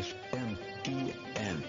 Manga-SMTN.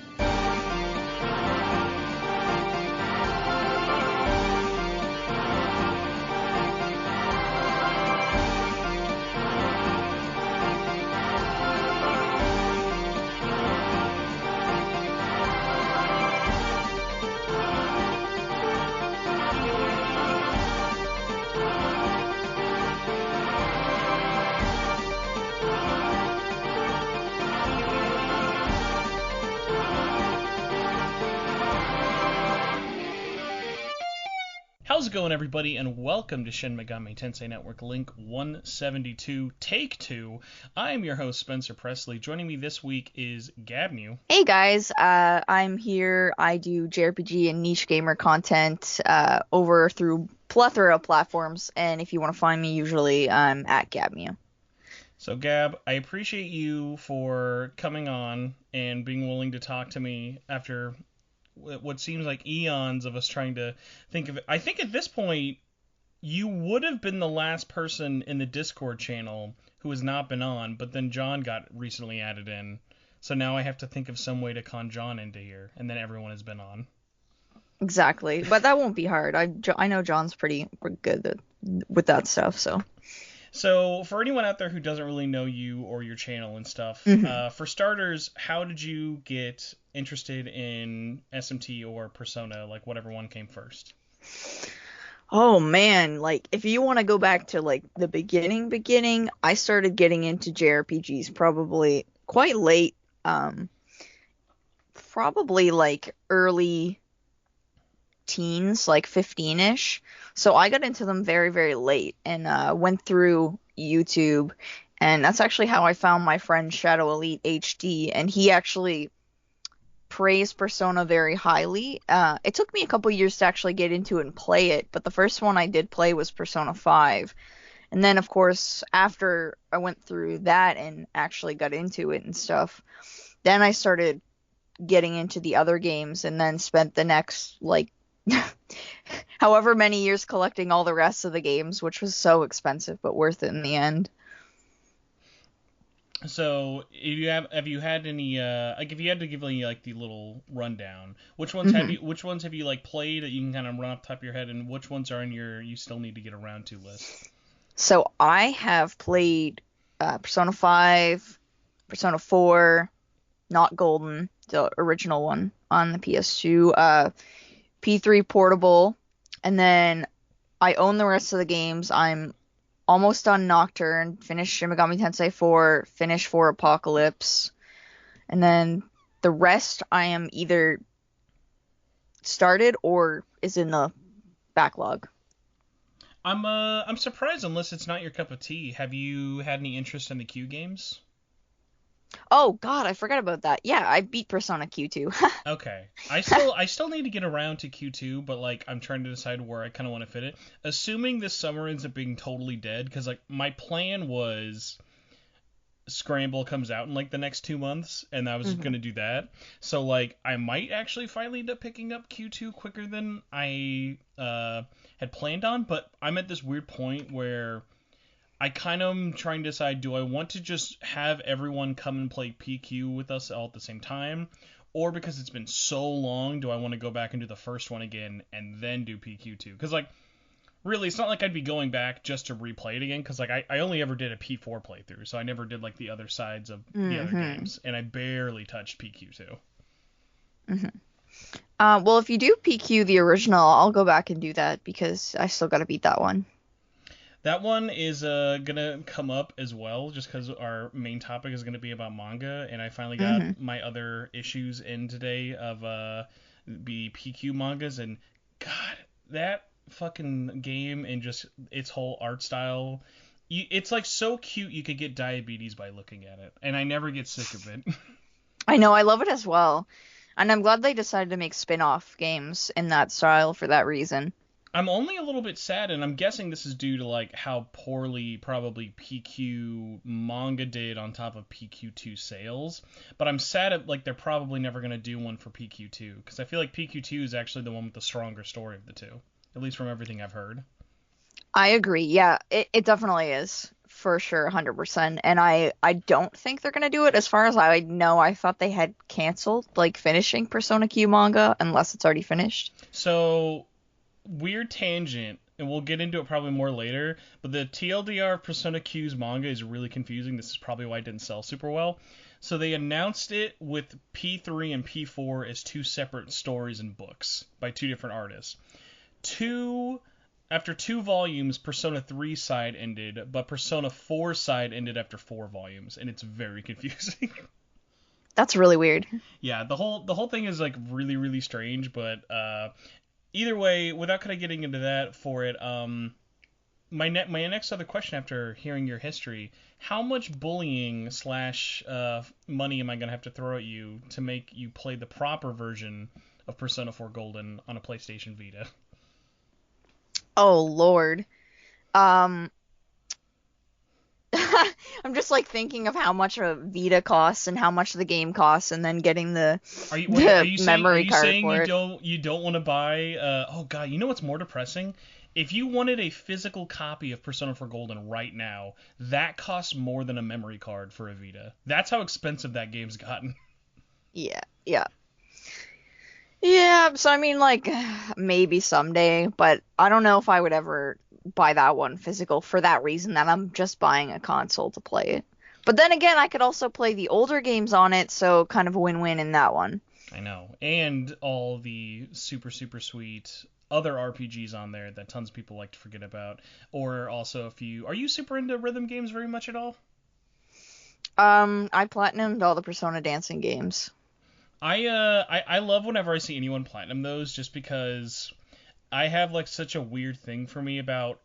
How's it going, everybody, and welcome to Shin Megami Tensei Network Link 172 Take 2. I am your host, Spencer Presley. Joining me this week is Gabbmew. Hey guys, I'm here. I do JRPG and niche gamer content over through plethora of platforms, and if you want to find me, usually I'm at Gabbmew. So, Gab, I appreciate you for coming on and being willing to talk to me after what seems like eons of us trying to think of it. I think at this point, you would have been the last person in the Discord channel who has not been on, but then John got recently added in. So now I have to think of some way to con John into here, and then everyone has been on. Exactly, but that won't be hard. I know John's pretty good with that stuff, so. So, for anyone out there who doesn't really know you or your channel and stuff, for starters, how did you get interested in SMT or Persona, like whatever one came first? Oh man, like if you want to go back to like the beginning, I started getting into JRPGs probably quite late, probably like early teens, like 15-ish. So I got into them very, very late and went through YouTube, and that's actually how I found my friend Shadow Elite HD, and he actually praised Persona very highly. It took me a couple years to actually get into it and play it, but the first one I did play was Persona 5. And then, of course, after I went through that and actually got into it and stuff, then I started getting into the other games and then spent the next, like, however many years collecting all the rest of the games, which was so expensive but worth it in the end. So, have you had any like if you had to give me like the little rundown, which ones have you like played that you can kind of run off the top of your head, and which ones are in your you still need to get around to list? So I have played Persona 5, Persona 4, not Golden, the original one on the PS2, P3 Portable, and then I own the rest of the games. I'm almost done Nocturne, finished Shin Megami Tensei 4, finished 4 Apocalypse, and then the rest I am either started or is in the backlog. I'm surprised, unless it's not your cup of tea. Have you had any interest in the Q games? Oh god, I forgot about that. Yeah, I beat Persona Q2. Okay. I still need to get around to Q2, but like I'm trying to decide where I kind of want to fit it. Assuming this summer ends up being totally dead, because like my plan was Scramble comes out in like the next 2 months, and I was gonna do that. So like I might actually finally end up picking up Q2 quicker than I had planned on, but I'm at this weird point where I kind of am trying to decide, do I want to just have everyone come and play PQ with us all at the same time? Or because it's been so long, do I want to go back and do the first one again and then do PQ2? Because, like, really, it's not like I'd be going back just to replay it again, because, like, I only ever did a P4 playthrough, so I never did, like, the other sides of the other games, and I barely touched PQ2. Well, if you do PQ the original, I'll go back and do that, because I still gotta beat that one. That one is gonna come up as well, just because our main topic is gonna be about manga, and I finally got my other issues in today of the PQ mangas, and God, that fucking game and just its whole art style, it's like so cute you could get diabetes by looking at it, and I never get sick of it. I know, I love it as well, and I'm glad they decided to make spin-off games in that style for that reason. I'm only a little bit sad, and I'm guessing this is due to like how poorly probably PQ manga did on top of PQ2 sales. But I'm sad at like they're probably never gonna do one for PQ2, because I feel like PQ2 is actually the one with the stronger story of the two, at least from everything I've heard. I agree. Yeah, it definitely is. For sure, 100%. And I don't think they're gonna do it. As far as I know, I thought they had canceled like finishing Persona Q manga unless it's already finished. So, weird tangent, and we'll get into it probably more later, but the TLDR of Persona Q's manga is really confusing. This is probably why it didn't sell super well. So they announced it with P3 and P4 as two separate stories and books by two different artists. After two volumes, Persona 3 side ended, but Persona 4 side ended after 4 volumes, and it's very confusing. That's really weird. Yeah, the whole thing is like really really strange, but either way, without kind of getting into that for it, my next other question after hearing your history, how much bullying slash money am I gonna have to throw at you to make you play the proper version of Persona 4 Golden on a PlayStation Vita? Oh Lord. Um, I'm just like thinking of how much a Vita costs and how much the game costs, and then getting the Are the you saying memory card for it. you don't want to buy oh god, you know what's more depressing? If you wanted a physical copy of Persona 4 Golden right now, that costs more than a memory card for a Vita. That's how expensive that game's gotten. Yeah, yeah. Yeah, so I mean, like, maybe someday, but I don't know if I would ever buy that one physical for that reason that I'm just buying a console to play it. But then again, I could also play the older games on it, so kind of a win-win in that one. I know. And all the super super sweet other RPGs on there that tons of people like to forget about. Or also if you are you super into rhythm games very much at all? I platinumed all the Persona dancing games. I love whenever I see anyone platinum those just because I have like such a weird thing for me about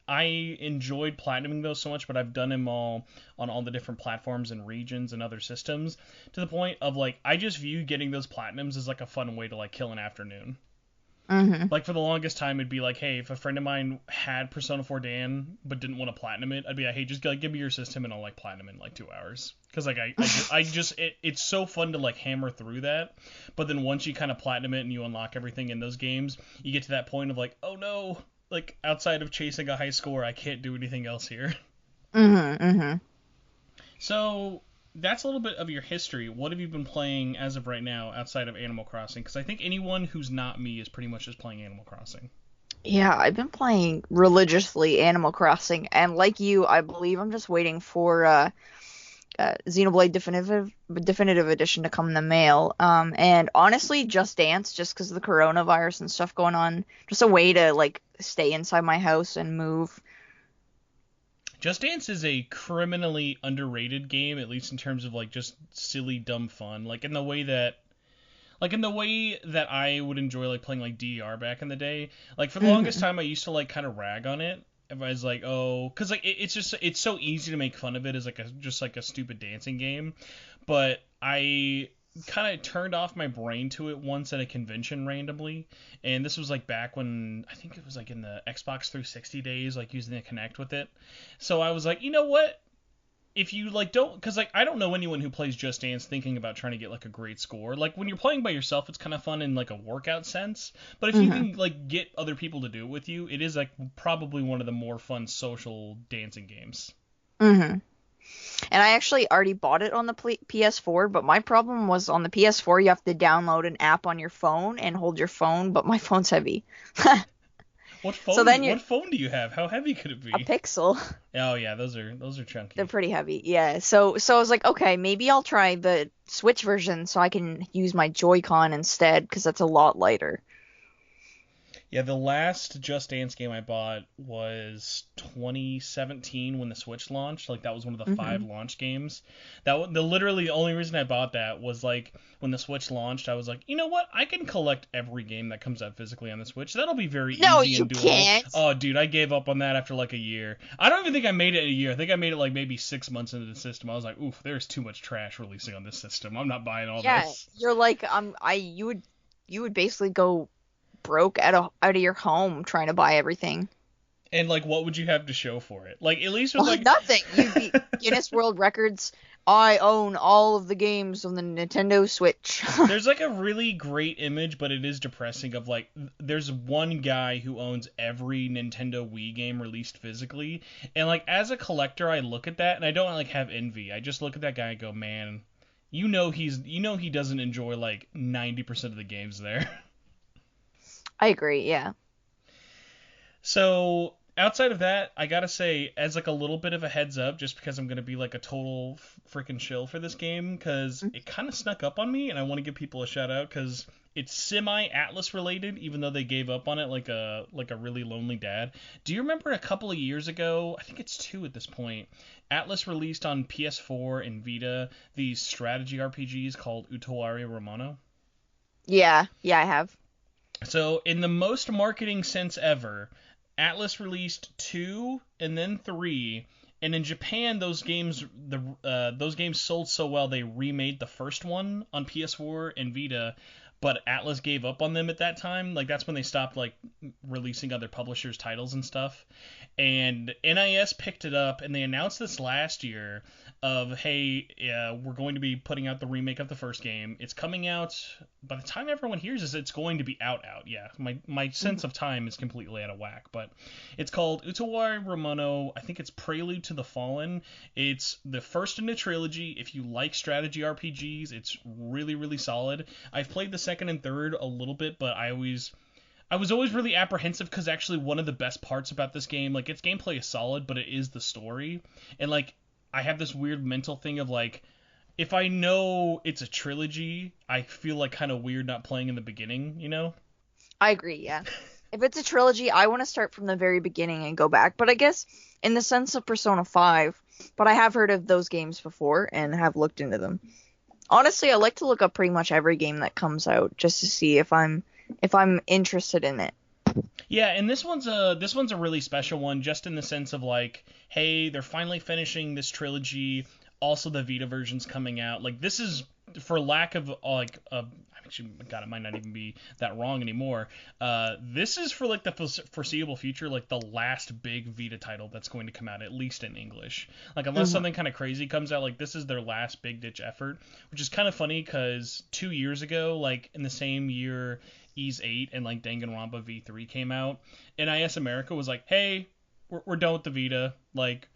I enjoyed platinuming those so much, but I've done them all on all the different platforms and regions and other systems to the point of like I just view getting those platinums as like a fun way to like kill an afternoon. Mm-hmm. Like for the longest time, it'd be like, hey, if a friend of mine had Persona 4 Dan but didn't want to platinum it, I'd be like, hey, just like give me your system and I'll like platinum in like 2 hours. Because like it's so fun to like hammer through that. But then once you kind of platinum it and you unlock everything in those games, you get to that point of like, oh no, like outside of chasing a high score, I can't do anything else here. Mm-hmm. Mm-hmm. So that's a little bit of your history. What have you been playing as of right now outside of Animal Crossing? Because I think anyone who's not me is pretty much just playing Animal Crossing. Yeah, I've been playing religiously Animal Crossing, and like you, I believe I'm just waiting for Xenoblade Definitive Edition to come in the mail. And honestly, Just Dance, just because of the coronavirus and stuff going on, just a way to like stay inside my house and move. Just Dance is a criminally underrated game, at least in terms of like just silly, dumb fun. Like in the way that I would enjoy like playing like DDR back in the day. Like for the longest Hmm. time, I used to like kind of rag on it. If I was like, oh, because like it's so easy to make fun of it as like a just like a stupid dancing game, but I kind of turned off my brain to it once at a convention randomly, and this was like back when I think it was like in the Xbox 360 days, like using the Connect with it. So I was like, you know what? If you like don't, because like I don't know anyone who plays Just Dance thinking about trying to get like a great score. Like when you're playing by yourself, it's kind of fun in like a workout sense. But if you Hmm. can like get other people to do it with you, it is like probably one of the more fun social dancing games. Hmm. And I actually already bought it on the PS4, but my problem was on the PS4, you have to download an app on your phone and hold your phone, but my phone's heavy. So then you What phone do you have? How heavy could it a be? Pixel. Oh yeah, those are They're chunky. pretty heavy. Yeah. So I was like, okay, maybe I'll try the Switch version so I can use my Joy-Con instead because that's a lot lighter. Yeah, the last Just Dance game I bought was 2017 when the Switch launched. Like that was one of the five Hmm. launch games. Literally the only reason I bought that was like when the Switch launched, I was like, you know what? I can collect every game that comes out physically on the Switch. That'll be very No, easy you and doable. can't. Oh, dude, I gave up on that after like a year. I don't even think I made it in a year. I think I made it like maybe 6 months into the system. I was like, oof, there's too much trash releasing on this system. I'm not buying all Yeah, this. you're like you would basically go broke out of your home trying to buy everything. And like, what would you have to show for it? Like, at least with Well, like, nothing. You'd be Guinness World Records. I own all of the games on the Nintendo Switch. there's like a really great image, but it is depressing. Of like, there's one guy who owns every Nintendo Wii game released physically, and like as a collector, I look at that and I don't like have envy. I just look at that guy and go, man, he doesn't enjoy like 90% of the games there. I agree, yeah. So outside of that, I gotta say, as like a little bit of a heads up, just because I'm gonna be like a total freaking shill for this game, because it kind of snuck up on me, and I want to give people a shout out because it's semi-Atlas related, even though they gave up on it like a really lonely dad. Do you remember a couple of years ago? I think it's 2 at this point. Atlas released on PS4 and Vita these strategy RPGs called Utawari Romano. Yeah, I have. So in the most marketing sense ever, Atlas released 2 and then 3, and in Japan those games sold so well they remade the first one on PS4 and Vita, but Atlas gave up on them at that time. Like that's when they stopped like releasing other publishers' titles and stuff. And NIS picked it up, and they announced this last year of, hey, we're going to be putting out the remake of the first game. It's coming out, by the time everyone hears this, it's going to be out. Yeah, my sense of time is completely out of whack, but it's called Utawari Romano. I think it's Prelude to the Fallen. It's the first in a trilogy. If you like strategy RPGs, it's really, really solid. I've played the second and third a little bit, but I was always really apprehensive because actually one of the best parts about this game, like its gameplay is solid, but it is the story. And like I have this weird mental thing of like, if I know it's a trilogy, I feel like kind of weird not playing in the beginning, you know? I agree, yeah. If it's a trilogy, I want to start from the very beginning and go back. But I guess in the sense of Persona 5, but I have heard of those games before and have looked into them. Honestly, I like to look up pretty much every game that comes out just to see if I'm interested in it. Yeah, and this one's a really special one, just in the sense of like, hey, they're finally finishing this trilogy. Also, the Vita version's coming out. Like this is, for lack of like actually, God, it might not even be that wrong anymore. This is for like the foreseeable future, like the last big Vita title that's going to come out, at least in English. Like unless something kind of crazy comes out, like this is their last big ditch effort, which is kind of funny because 2 years ago, like in the same year, Ys 8 and like Danganronpa V3 came out, NIS America was like, hey, we're done with the Vita. Like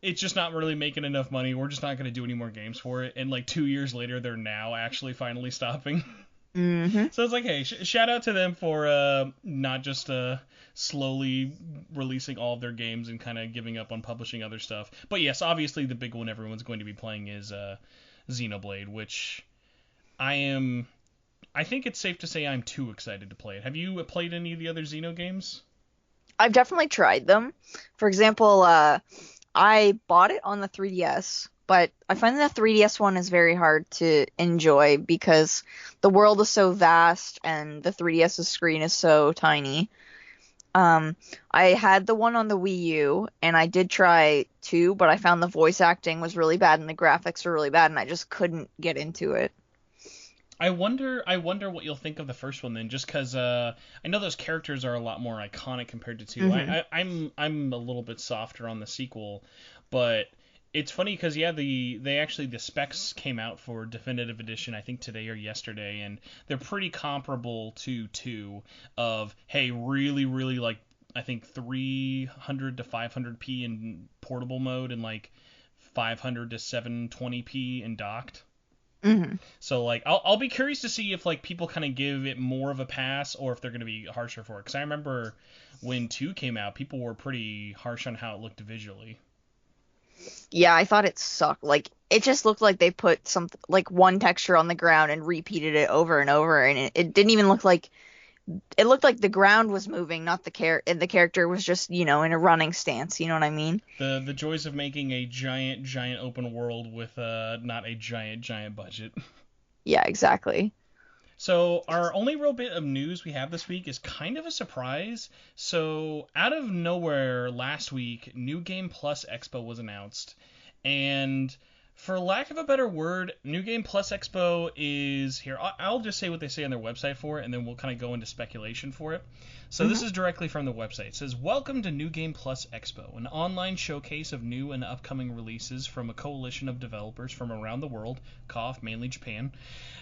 it's just not really making enough money. We're just not going to do any more games for it. And like 2 years later, they're now actually finally stopping. So it's like, hey, shout out to them for not just slowly releasing all of their games and kind of giving up on publishing other stuff. But yes, obviously the big one everyone's going to be playing is Xenoblade, which I think it's safe to say I'm too excited to play it. Have you played any of the other Xeno games? I've definitely tried them. For example, I bought it on the 3DS, but I find the 3DS one is very hard to enjoy because the world is so vast and the 3DS's screen is so tiny. I had the one on the Wii U, and I did try 2, but I found the voice acting was really bad and the graphics were really bad, and I just couldn't get into it. I wonder what you'll think of the first one then, just because I know those characters are a lot more iconic compared to 2. I'm a little bit softer on the sequel, but it's funny because the specs came out for definitive edition I think today or yesterday, and they're pretty comparable to 2 of, hey, really really like I think 300 to 500p in portable mode and like 500 to 720p in docked. So like I'll be curious to see if like people kind of give it more of a pass or if they're going to be harsher for it, because I remember when 2 came out, people were pretty harsh on how it looked visually. Yeah, I thought it sucked. Like it just looked like they put something like one texture on the ground and repeated it over and over, and it didn't even look like it looked like the ground was moving, not the character was just, in a running stance, you know what I mean? The joys of making a giant open world with not a giant budget. Yeah, exactly. So our only real bit of news we have this week is kind of a surprise. So out of nowhere last week, new Game Plus Expo was announced, and For lack of a better word, New Game Plus Expo is here. I'll just say what they say on their website for it, and then we'll kind of go into speculation for it. So This is directly from the website. It says, "Welcome to New Game Plus Expo, an online showcase of new and upcoming releases from a coalition of developers from around the world, mainly Japan,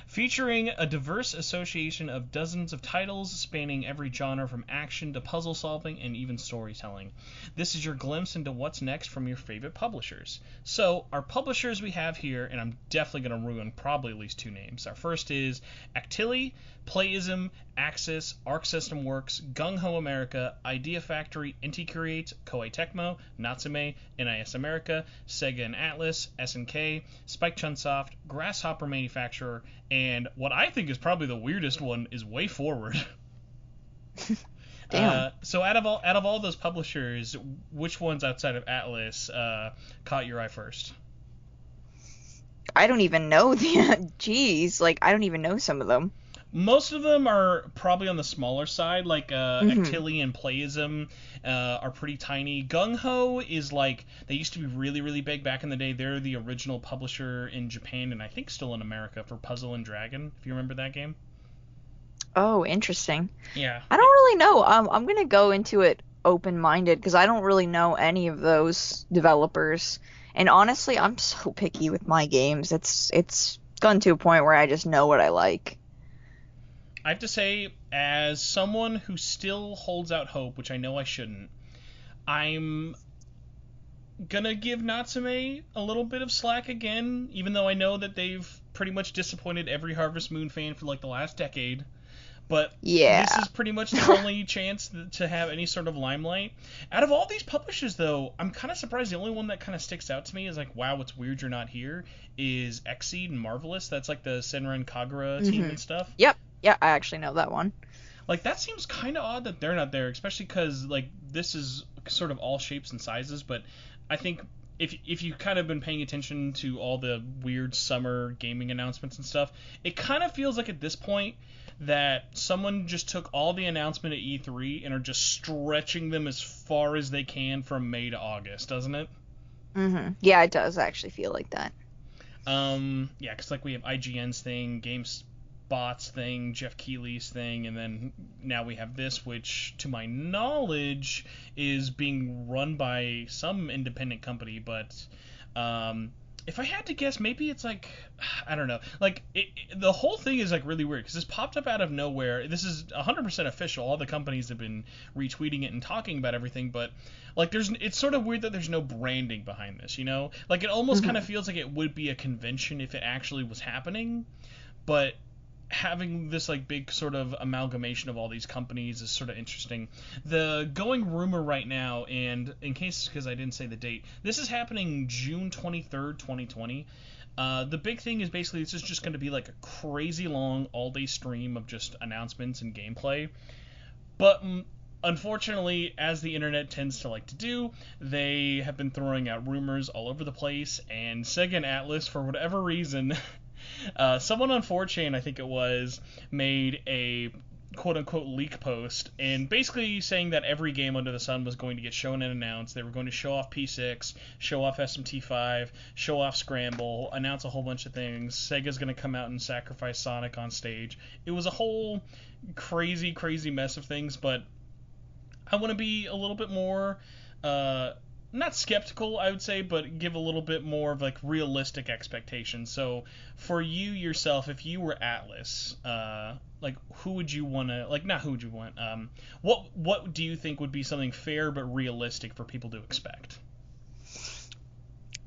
featuring a diverse association of dozens of titles spanning every genre from action to puzzle solving and even storytelling. This is your glimpse into what's next from your favorite publishers." So our publishers we have here, and I'm definitely going to ruin probably at least two names. Our first is Actili, Playism, Axis, Arc System Works, Gung Ho America, Idea Factory, Inti Create, Koei Tecmo, Natsume, NIS America, Sega and Atlas, SNK, Spike Chunsoft, Grasshopper Manufacturer, and what I think is probably the weirdest one is Way Forward. Damn. So out of all those publishers, which ones outside of Atlas caught your eye first? I don't even know I don't even know some of them. Most of them are probably on the smaller side, like Actili and Playism are pretty tiny. Gung Ho is like, they used to be really, really big back in the day. They're the original publisher in Japan and I think still in America for Puzzle and Dragon, if you remember that game. Oh, interesting. Yeah. I don't really know. I'm gonna go into it open-minded because I don't really know any of those developers. And honestly, I'm so picky with my games. It's gotten to a point where I just know what I like. I have to say, as someone who still holds out hope, which I know I shouldn't, I'm gonna give Natsume a little bit of slack again, even though I know that they've pretty much disappointed every Harvest Moon fan for like the last decade. But Yeah. this is pretty much their only chance to have any sort of limelight. Out of all these publishers, though, I'm kind of surprised. The only one that kind of sticks out to me is like, wow, it's weird you're not here, is Xseed and Marvelous. That's like the Senran and Kagura team and stuff. Yep. Yeah, I actually know that one. Like, that seems kind of odd that they're not there, especially because, like, this is sort of all shapes and sizes, but I think if you've kind of been paying attention to all the weird summer gaming announcements and stuff, it kind of feels like at this point that someone just took all the announcement at E3 and are just stretching them as far as they can from May to August, doesn't it? Yeah, it does actually feel like that. Yeah, because, like, we have IGN's thing, GameSpot's thing, Jeff Keighley's thing, and then now we have this, which, to my knowledge, is being run by some independent company, but if I had to guess, maybe it's like, I don't know, like, the whole thing is like really weird, because this popped up out of nowhere. This is 100% official. All the companies have been retweeting it and talking about everything, but like, it's sort of weird that there's no branding behind this, you know? Like, it almost kind of feels like it would be a convention if it actually was happening, but having this like big sort of amalgamation of all these companies is sort of interesting. The going rumor right now, and in case, because I didn't say the date, this is happening June 23rd, 2020. The big thing is basically this is just going to be like a crazy long all-day stream of just announcements and gameplay. But unfortunately, as the internet tends to like to do, they have been throwing out rumors all over the place, and Sega and Atlas, for whatever reason, someone on 4chan, I think it was, made a quote-unquote leak post, and basically saying that every game under the sun was going to get shown and announced. They were going to show off P6, show off SMT5, show off Scramble, announce a whole bunch of things. Sega's going to come out and sacrifice Sonic on stage. It was a whole crazy, crazy mess of things, but I want to be a little bit more not skeptical, I would say, but give a little bit more of like realistic expectations. So for you yourself, if you were Atlas, like who would you want to, like, not who would you want, what do you think would be something fair but realistic for people to expect?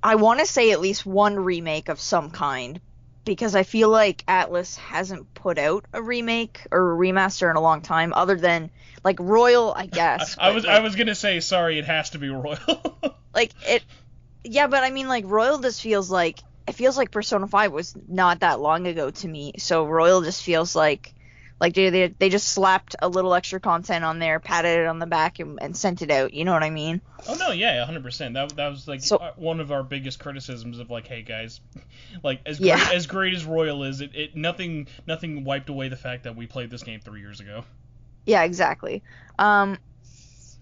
I want to say at least one remake of some kind, because I feel like Atlas hasn't put out a remake or a remaster in a long time, other than like Royal, I guess. I was gonna say, sorry, it has to be Royal. Like it, yeah, but I mean, like Royal just feels like, it feels like Persona 5 was not that long ago to me. So Royal just feels like they just slapped a little extra content on there, patted it on the back, and sent it out. You know what I mean? Oh no, yeah, 100%. That was like one of our biggest criticisms of like, hey guys, like as great as Royal is, it nothing wiped away the fact that we played this game 3 years ago. Yeah, exactly.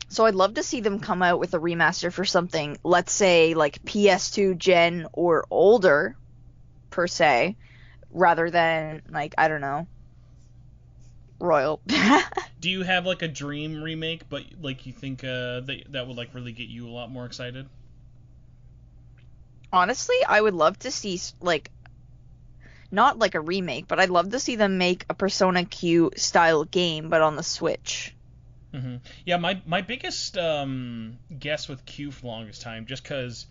So I'd love to see them come out with a remaster for something, let's say like PS2 gen or older per se, rather than like, I don't know, Royal. Do you have like a dream remake, but like you think that would like really get you a lot more excited? Honestly, I would love to see like not like a remake, but I'd love to see them make a Persona Q style game, but on the Switch. Yeah, my biggest guess with Q for the longest time, just because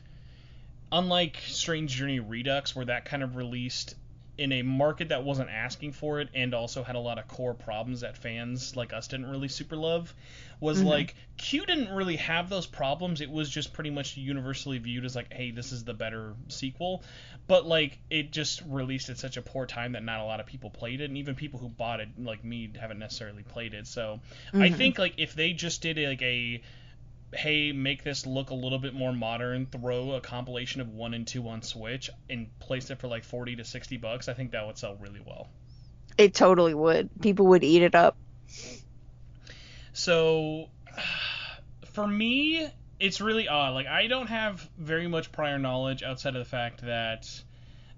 unlike Strange Journey Redux, where that kind of released in a market that wasn't asking for it and also had a lot of core problems that fans like us didn't really super love, was Hmm. like Q didn't really have those problems. It was just pretty much universally viewed as like, hey, this is the better sequel. But like it just released at such a poor time that not a lot of people played it, and even people who bought it, like me, haven't necessarily played it. So I Hmm. think like if they just did like a hey, make this look a little bit more modern, throw a compilation of 1 and 2 on Switch, and place it for like 40 to $60, I think that would sell really well. It totally would. People would eat it up. So, for me, it's really odd. Like, I don't have very much prior knowledge outside of the fact that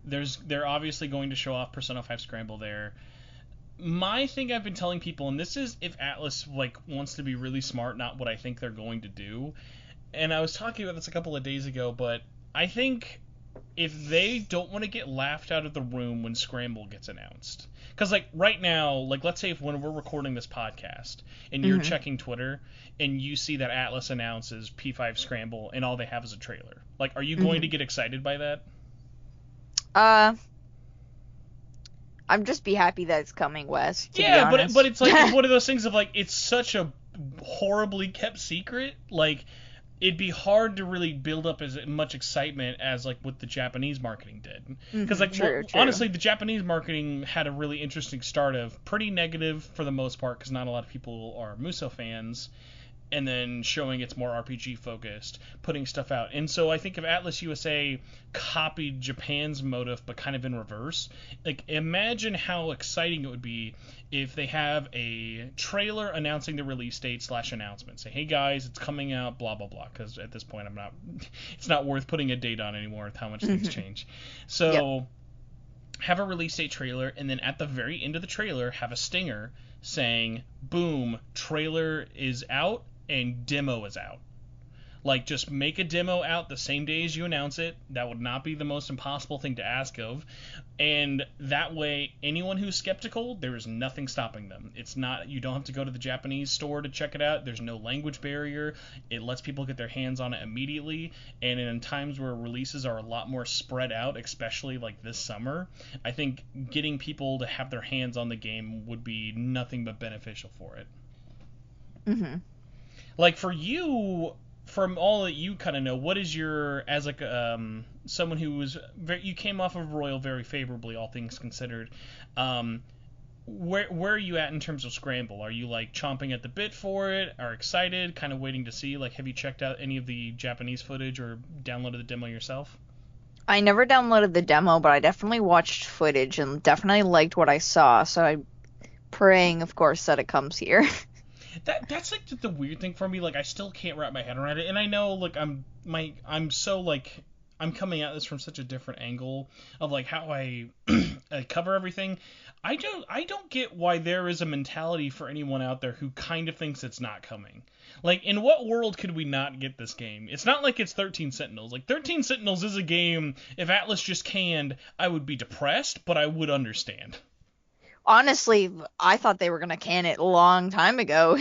they're obviously going to show off Persona 5 Scramble there. My thing I've been telling people, and this is if Atlas like wants to be really smart, not what I think they're going to do, and I was talking about this a couple of days ago, but I think if they don't want to get laughed out of the room when Scramble gets announced. Because, like, right now, like, let's say if when we're recording this podcast and you're Hmm. checking Twitter and you see that Atlas announces P5 Scramble and all they have is a trailer, like, are you going to Hmm. get excited by that? Uh, I'm just be happy that it's coming west, to be Yeah, but honest. it's like, it's one of those things of, like, it's such a horribly kept secret. Like, it'd be hard to really build up as much excitement as like what the Japanese marketing did. Because like True, true. honestly, the Japanese marketing had a really interesting start of pretty negative for the most part because not a lot of people are Muso fans, and then showing it's more RPG focused, putting stuff out. And so I think if Atlas USA copied Japan's motive but kind of in reverse, like imagine how exciting it would be if they have a trailer announcing the release date slash announcement. Say, hey guys, it's coming out, blah blah blah. Because at this point, it's not worth putting a date on anymore with how much things Hmm. change. Yep. So have a release date trailer, and then at the very end of the trailer, have a stinger saying, boom, trailer is out and demo is out. Like, just make a demo out the same day as you announce it. That would not be the most impossible thing to ask of. And that way, anyone who's skeptical, there is nothing stopping them. It's not, you don't have to go to the Japanese store to check it out. There's no language barrier. It lets people get their hands on it immediately. And in times where releases are a lot more spread out, especially like this summer, I think getting people to have their hands on the game would be nothing but beneficial for it. Hmm. Like for you, from all that you kind of know, what is your as like someone who was you came off of Royal very favorably, all things considered. Um, where are you at in terms of Scramble? Are you like chomping at the bit for it? Are excited? Kind of waiting to see? Like, have you checked out any of the Japanese footage or downloaded the demo yourself? I never downloaded the demo, but I definitely watched footage and definitely liked what I saw. So I'm praying, of course, that it comes here. That's like the weird thing for me. Like I still can't wrap my head around it, and I know like I'm so like I'm coming at this from such a different angle of like how I cover everything. I don't get why there is a mentality for anyone out there who kind of thinks it's not coming. Like in what world could we not get this game? It's not like it's 13 Sentinels. Like 13 Sentinels is a game if Atlas just canned, I would be depressed, but I would understand. Honestly, I thought they were gonna can it a long time ago.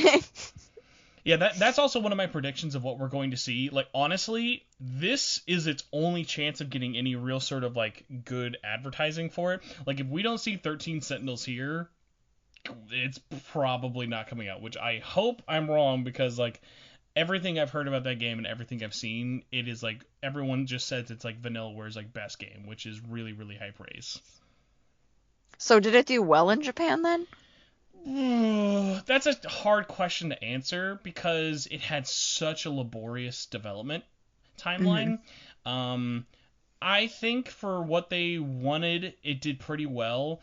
Yeah, that's also one of my predictions of what we're going to see. Like honestly, this is its only chance of getting any real sort of like good advertising for it. Like if we don't see 13 Sentinels here, it's probably not coming out, which I hope I'm wrong because like everything I've heard about that game and everything I've seen, it is like everyone just says it's like Vanillaware's like best game, which is really really high praise. So did it do well in Japan then? That's a hard question to answer because it had such a laborious development Hmm. timeline. Um, I think for what they wanted, it did pretty well.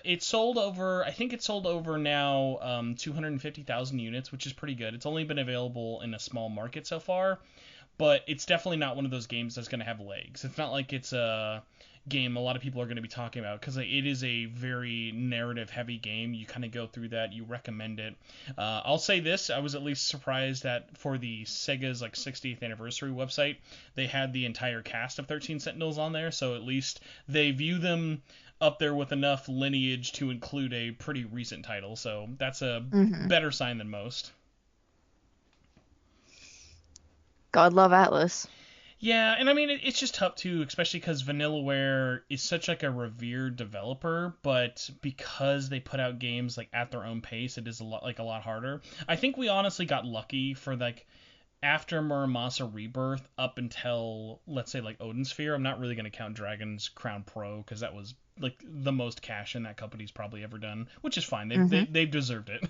it sold over, I think it sold over now 250,000 units, which is pretty good. It's only been available in a small market so far, but it's definitely not one of those games that's going to have legs. It's not like it's a game a lot of people are going to be talking about, because it is a very narrative heavy game. You kind of go through that, you recommend it. I'll say this, I was at least surprised that for the Sega's like 60th anniversary website, they had the entire cast of 13 Sentinels on there, so at least they view them up there with enough lineage to include a pretty recent title, so that's a better sign than most. God love Atlas. Yeah, and I mean, it's just tough too, especially because Vanillaware is such like a revered developer, but because they put out games like at their own pace, it is a lot harder. I think we honestly got lucky for like after Muramasa Rebirth up until, let's say, like Odin Sphere. I'm not really going to count Dragon's Crown Pro because that was like the most cash in that company's probably ever done, which is fine. They've deserved it.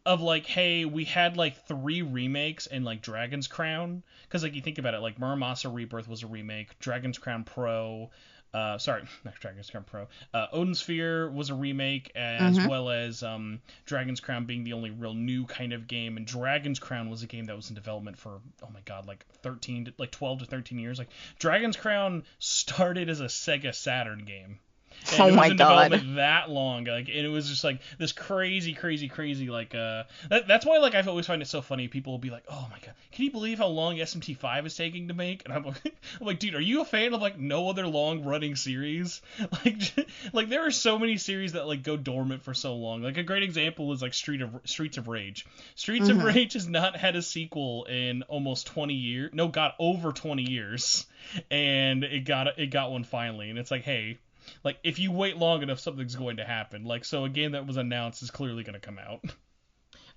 Of like, hey, we had like 3 remakes and like Dragon's Crown, because like you think about it, like Muramasa Rebirth was a remake, Dragon's Crown Pro, sorry, not Dragon's Crown Pro, Odin Sphere was a remake, as well as Dragon's Crown being the only real new kind of game, and Dragon's Crown was a game that was in development for, oh my god, like 12 to 13 years. Like Dragon's Crown started as a Sega Saturn game. And oh it was my in god, development that long, like, and it was just like this crazy, like, that's why, like, I always find it so funny. People will be like, oh my god, can you believe how long SMT5 is taking to make? And I'm like, dude, are you a fan of like no other long running series? Like there are so many series that like go dormant for so long. Like a great example is like Streets of Rage. Streets of Rage has not had a sequel in almost 20 years. No, got over 20 years, and it got one finally, and it's like, hey. Like, if you wait long enough, something's going to happen. Like, so a game that was announced is clearly going to come out.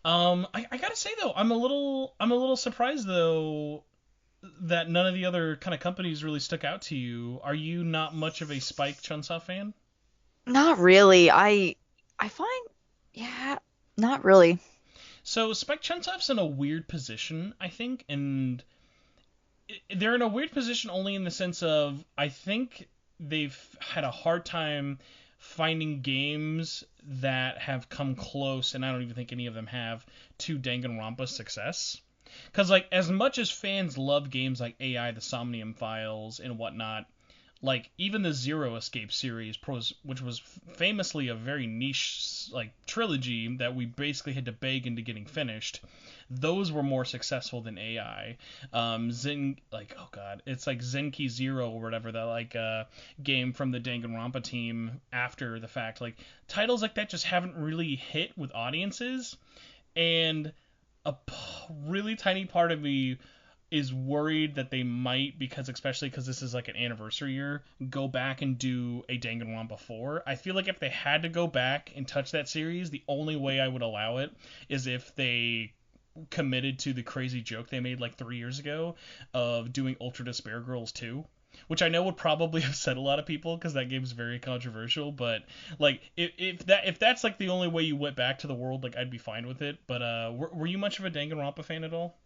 I gotta say though, I'm a little surprised though that none of the other kind of companies really stuck out to you. Are you not much of a Spike Chunsoft fan? not really. I find, yeah, not really. So Spike Chunsoft's in a weird position, I think, and they're in a weird position only in the sense of I think they've had a hard time finding games that have come close, and I don't even think any of them have, to Danganronpa's success. Because, like, as much as fans love games like AI, the Somnium Files, and whatnot, like, even the Zero Escape series, which was famously a very niche, like, trilogy that we basically had to beg into getting finished, those were more successful than AI. Oh god, it's like Zenki Zero or whatever, that like game from the Danganronpa team after the fact. Like titles like that just haven't really hit with audiences, and a really tiny part of me is worried that they might, especially because this is like an anniversary year, go back and do a Danganronpa 4. I feel like if they had to go back and touch that series, the only way I would allow it is if they committed to the crazy joke they made like 3 years ago of doing Ultra Despair Girls 2, which I know would probably upset a lot of people because that game's very controversial, but like if that's like the only way you went back to the world, like I'd be fine with it. But were you much of a Danganronpa fan at all?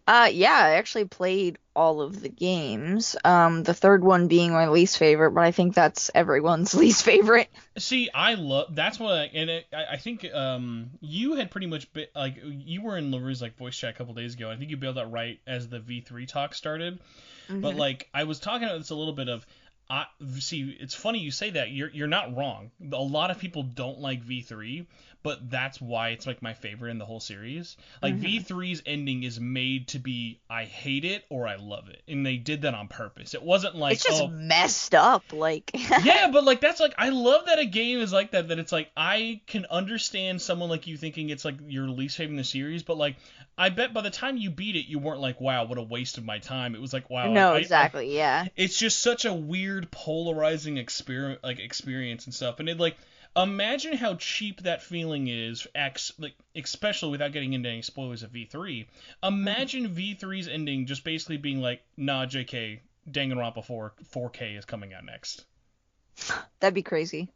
Yeah, I actually played all of the games. The third one being my least favorite, but I think that's everyone's least favorite. See, that's what I think you had pretty much like you were in Larue's like voice chat a couple days ago. I think you bailed out right as the V3 talk started. But like I was talking about this a little bit of see, it's funny you say that. You're not wrong. A lot of people don't like V3, but that's why it's like my favorite in the whole series. Like V3's ending is made to be I hate it or I love it, and they did that on purpose. It wasn't like it's just messed up, like. Yeah, but like that's like I love that a game is like that. That it's like I can understand someone like you thinking it's like your least favorite in the series, but like I bet by the time you beat it, you weren't like, wow, what a waste of my time. It was like, wow. No, exactly, yeah. It's just such a weird, polarizing experience and stuff. And it like, imagine how cheap that feeling is, like especially without getting into any spoilers of V3. Imagine V3's ending just basically being like, nah, JK, Danganronpa 4K is coming out next. That'd be crazy.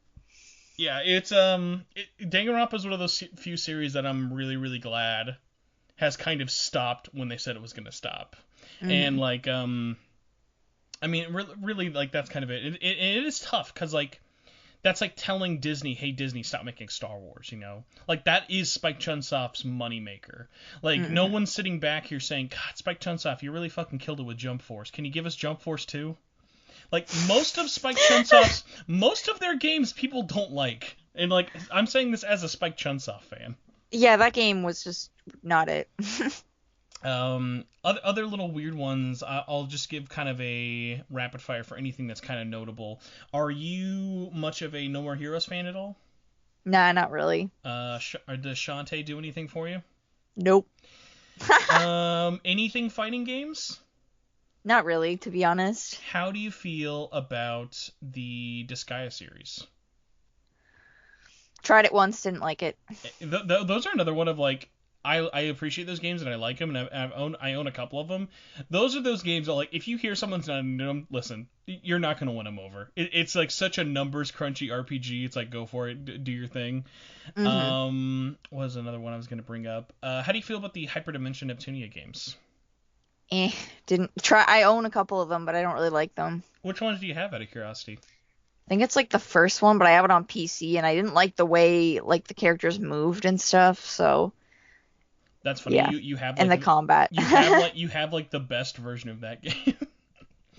Yeah, it's Danganronpa is one of those few series that I'm really, really glad has kind of stopped when they said it was going to stop. And like I mean really like that's kind of it. It is tough cuz like That's like telling Disney, hey Disney, stop making Star Wars, you know? Like that is Spike Chunsoft's moneymaker. Like no Mm-hmm. one's sitting back here saying, God, Spike Chunsoft, you really fucking killed it with Jump Force. Can you give us Jump Force 2? Like most of most of their games people don't like. And like I'm saying this as a Spike Chunsoft fan. Yeah, that game was just not it. Other little weird ones. I'll just give kind of a rapid fire for anything that's kind of notable. Are you much of a No More Heroes fan at all? Nah, not really. Does Shantae do anything for you? Nope. Anything fighting games? Not really, to be honest. How do you feel about the Disgaea series? Tried it once, didn't like it. Those are another one of like I appreciate those games and I like them and I own a couple of them. Those are those games that like if you hear someone's not into them, listen, you're not gonna win them over. It's like such a numbers crunchy RPG. It's like go for it, do your thing. Mm-hmm. What was another one I was gonna bring up? How do you feel about the Hyperdimension Neptunia games? Didn't try. I own a couple of them, but I don't really like them. Which ones do you have out of curiosity? I think it's like the first one, but I have it on PC, and I didn't like the way like the characters moved and stuff. So That's funny. yeah, You have and like the combat. you have like the best version of that game.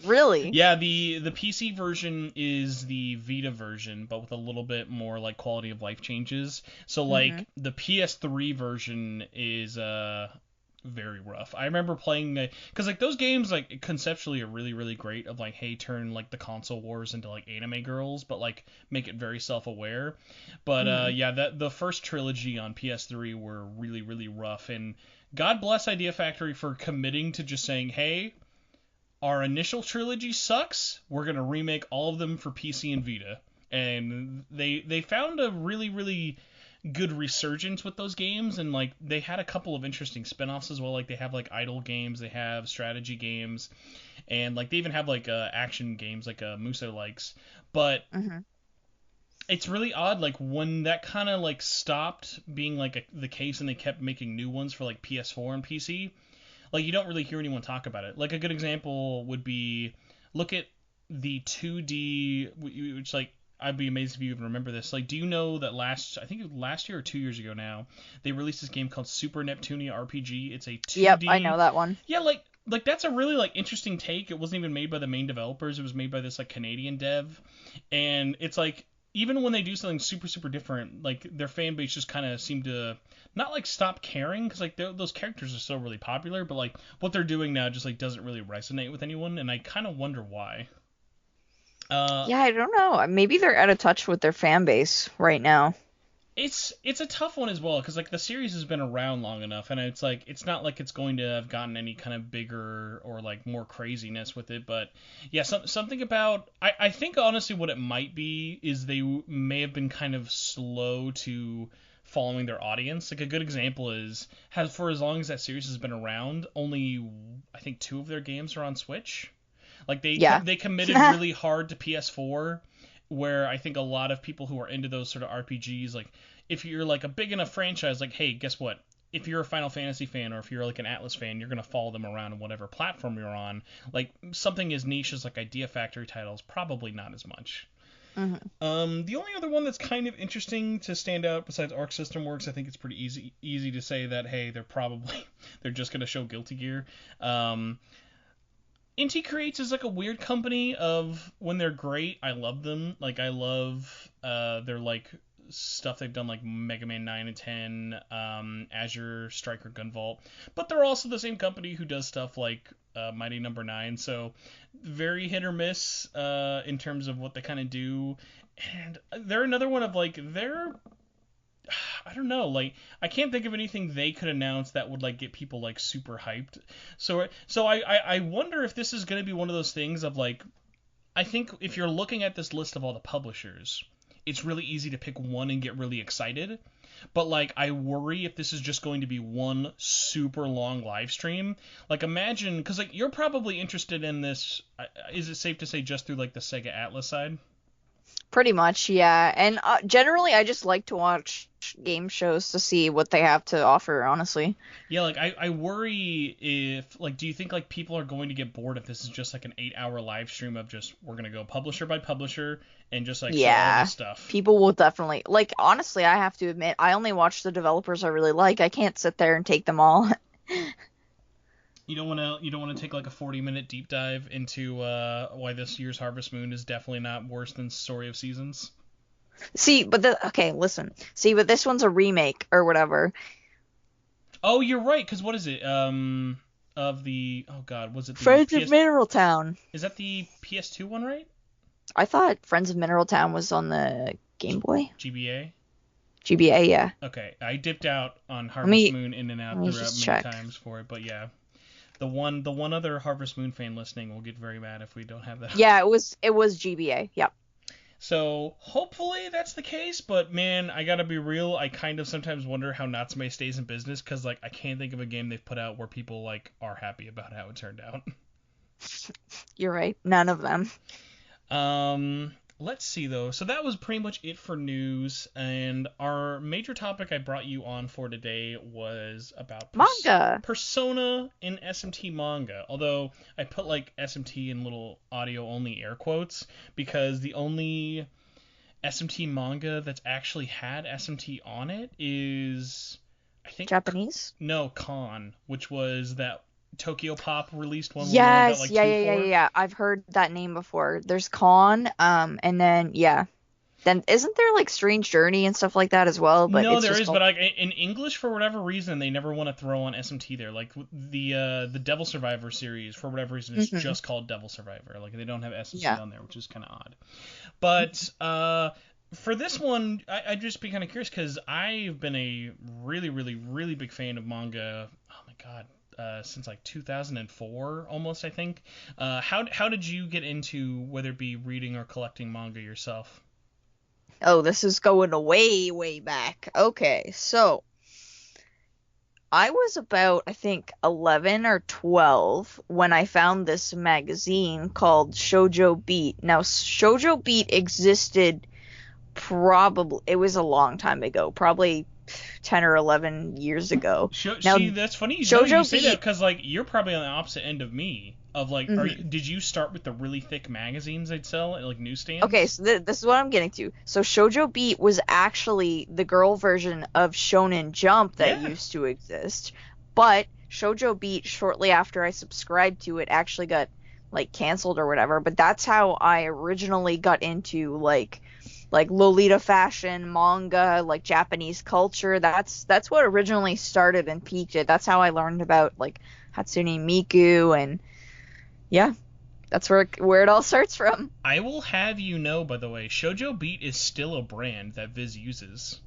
Really? Yeah, the PC version is the Vita version, but with a little bit more like quality of life changes. So like Mm-hmm. the PS3 version is very rough. I remember playing because like those games like conceptually are really really great of like hey turn like the console wars into like anime girls, but like make it very self-aware. But Mm-hmm. yeah, that the first trilogy on PS3 were really really rough, and God bless Idea Factory for committing to just saying hey, our initial trilogy sucks. We're gonna remake all of them for PC and Vita, and they found a really really good resurgence with those games, and like they had a couple of interesting spin-offs as well. Like they have like idle games, they have strategy games, and like they even have like action games like Muso likes. But Mm-hmm. it's really odd like when that kind of like stopped being like the case and they kept making new ones for like PS4 and PC. Like you don't really hear anyone talk about it. Like a good example would be look at the 2D, which like I'd be amazed if you even remember this. Like, do you know that I think it was last year or 2 years ago now, they released this game called Super Neptunia RPG. It's a 2D. Yep, I know that one. Yeah, like that's a really like interesting take. It wasn't even made by the main developers. It was made by this like Canadian dev, and it's like even when they do something super super different, like their fan base just kind of seemed to not like stop caring because like those characters are still really popular, but like what they're doing now just like doesn't really resonate with anyone, and I kind of wonder why. Yeah, I don't know. Maybe they're out of touch with their fan base right now. It's a tough one as well because like the series has been around long enough, and it's like it's not like it's going to have gotten any kind of bigger or like more craziness with it. But yeah, something about I think honestly what it might be is they may have been kind of slow to following their audience. Like a good example is has for as long as that series has been around, only I think 2 of their games are on Switch. Like Yeah. they committed really hard to PS4, where I think a lot of people who are into those sort of RPGs, like if you're like a big enough franchise, like hey, guess what? If you're a Final Fantasy fan or if you're like an Atlas fan, you're gonna follow them around on whatever platform you're on. Like something as niche as like Idea Factory titles, probably not as much. Mm-hmm. The only other one that's kind of interesting to stand out besides Arc System Works, I think it's pretty easy to say that hey, they're just gonna show Guilty Gear. Inti Creates is like a weird company of when they're great, I love them. Like I love their like stuff they've done like Mega Man 9 and 10, Azure Striker Gunvolt. But they're also the same company who does stuff like Mighty Number 9, so very hit or miss in terms of what they kind of do. And they're another one of like I don't know, like I can't think of anything they could announce that would like get people like super hyped. So I wonder if this is going to be one of those things of like I think if you're looking at this list of all the publishers, it's really easy to pick one and get really excited. But like I worry if this is just going to be one super long live stream. Like imagine because like you're probably interested in this. Is it safe to say just through like the Sega Atlas side? Pretty much, yeah. And generally, I just like to watch watch game shows to see what they have to offer, honestly. Yeah, like I worry if like do you think like people are going to get bored if this is just like an 8-hour live stream of just we're gonna go publisher by publisher and just like show all Yeah, this stuff? people will definitely like. Honestly, I have to admit, I only watch the developers I really like. I can't sit there and take them all. You don't wanna take like a 40-minute deep dive into why this year's Harvest Moon is definitely not worse than Story of Seasons. See, but okay, listen. See, but this one's a remake or whatever. Oh, you're right, because what is it? Of the oh god, was it the Friends of PS? Mineral Town. Is that the PS2 one, right? I thought Friends of Mineral Town was on the Game Boy. GBA. GBA, yeah. Okay, I dipped out on Let Harvest me Moon in and out let me throughout just many check. times for it, but yeah, the one other Harvest Moon fan listening will get very mad if we don't have that. Yeah, it was GBA. Yep. So hopefully that's the case, but man, I gotta be real. I kind of sometimes wonder how Natsume stays in business because like I can't think of a game they've put out where people like are happy about how it turned out. You're right. None of them. Let's see though. So that was pretty much it for news, and our major topic I brought you on for today was about Manga. Persona in SMT manga. Although I put like SMT in little audio only air quotes because the only SMT manga that's actually had SMT on it is I think Japanese? no Con, which was that Tokyo Pop released one where we only got Yes, like yeah, two yeah, yeah, for. yeah, yeah. I've heard that name before. There's Con, and then yeah. Then isn't there like Strange Journey and stuff like that as well? But No, it's there just is, but like in English for whatever reason they never want to throw on SMT there. Like the Devil Survivor series for whatever reason is Mhm. just called Devil Survivor. Like they don't have SMT Yeah. on there, which is kind of odd. But for this one, I'd just be kind of curious because I've been a really, really, really big fan of manga. Oh my god. Since like 2004 almost, I think. How did you get into whether it be reading or collecting manga yourself? Oh, this is going way, way back. Okay, so I was about, I think, 11 or 12 when I found this magazine called Shojo Beat. Now, Shojo Beat existed probably, it was a long time ago, probably 10 or 11 years ago. Now, See, that's funny you Shojo say that Beat, because like you're probably on the opposite end of me. Of like, mhm. did you start with the really thick magazines they'd sell at like Okay, newsstands? so this is what I'm getting to. So Shojo Beat was actually the girl version of Shonen Jump that Yeah, used to exist, but Shojo Beat, shortly after I subscribed to it, actually got like canceled or whatever. But that's how I originally got into like Lolita fashion, manga, like Japanese culture. That's what originally started and peaked it. That's how I learned about like Hatsune Miku, and yeah, that's where it all starts from. I will have you know, by the way, Shojo Beat is still a brand that Viz uses.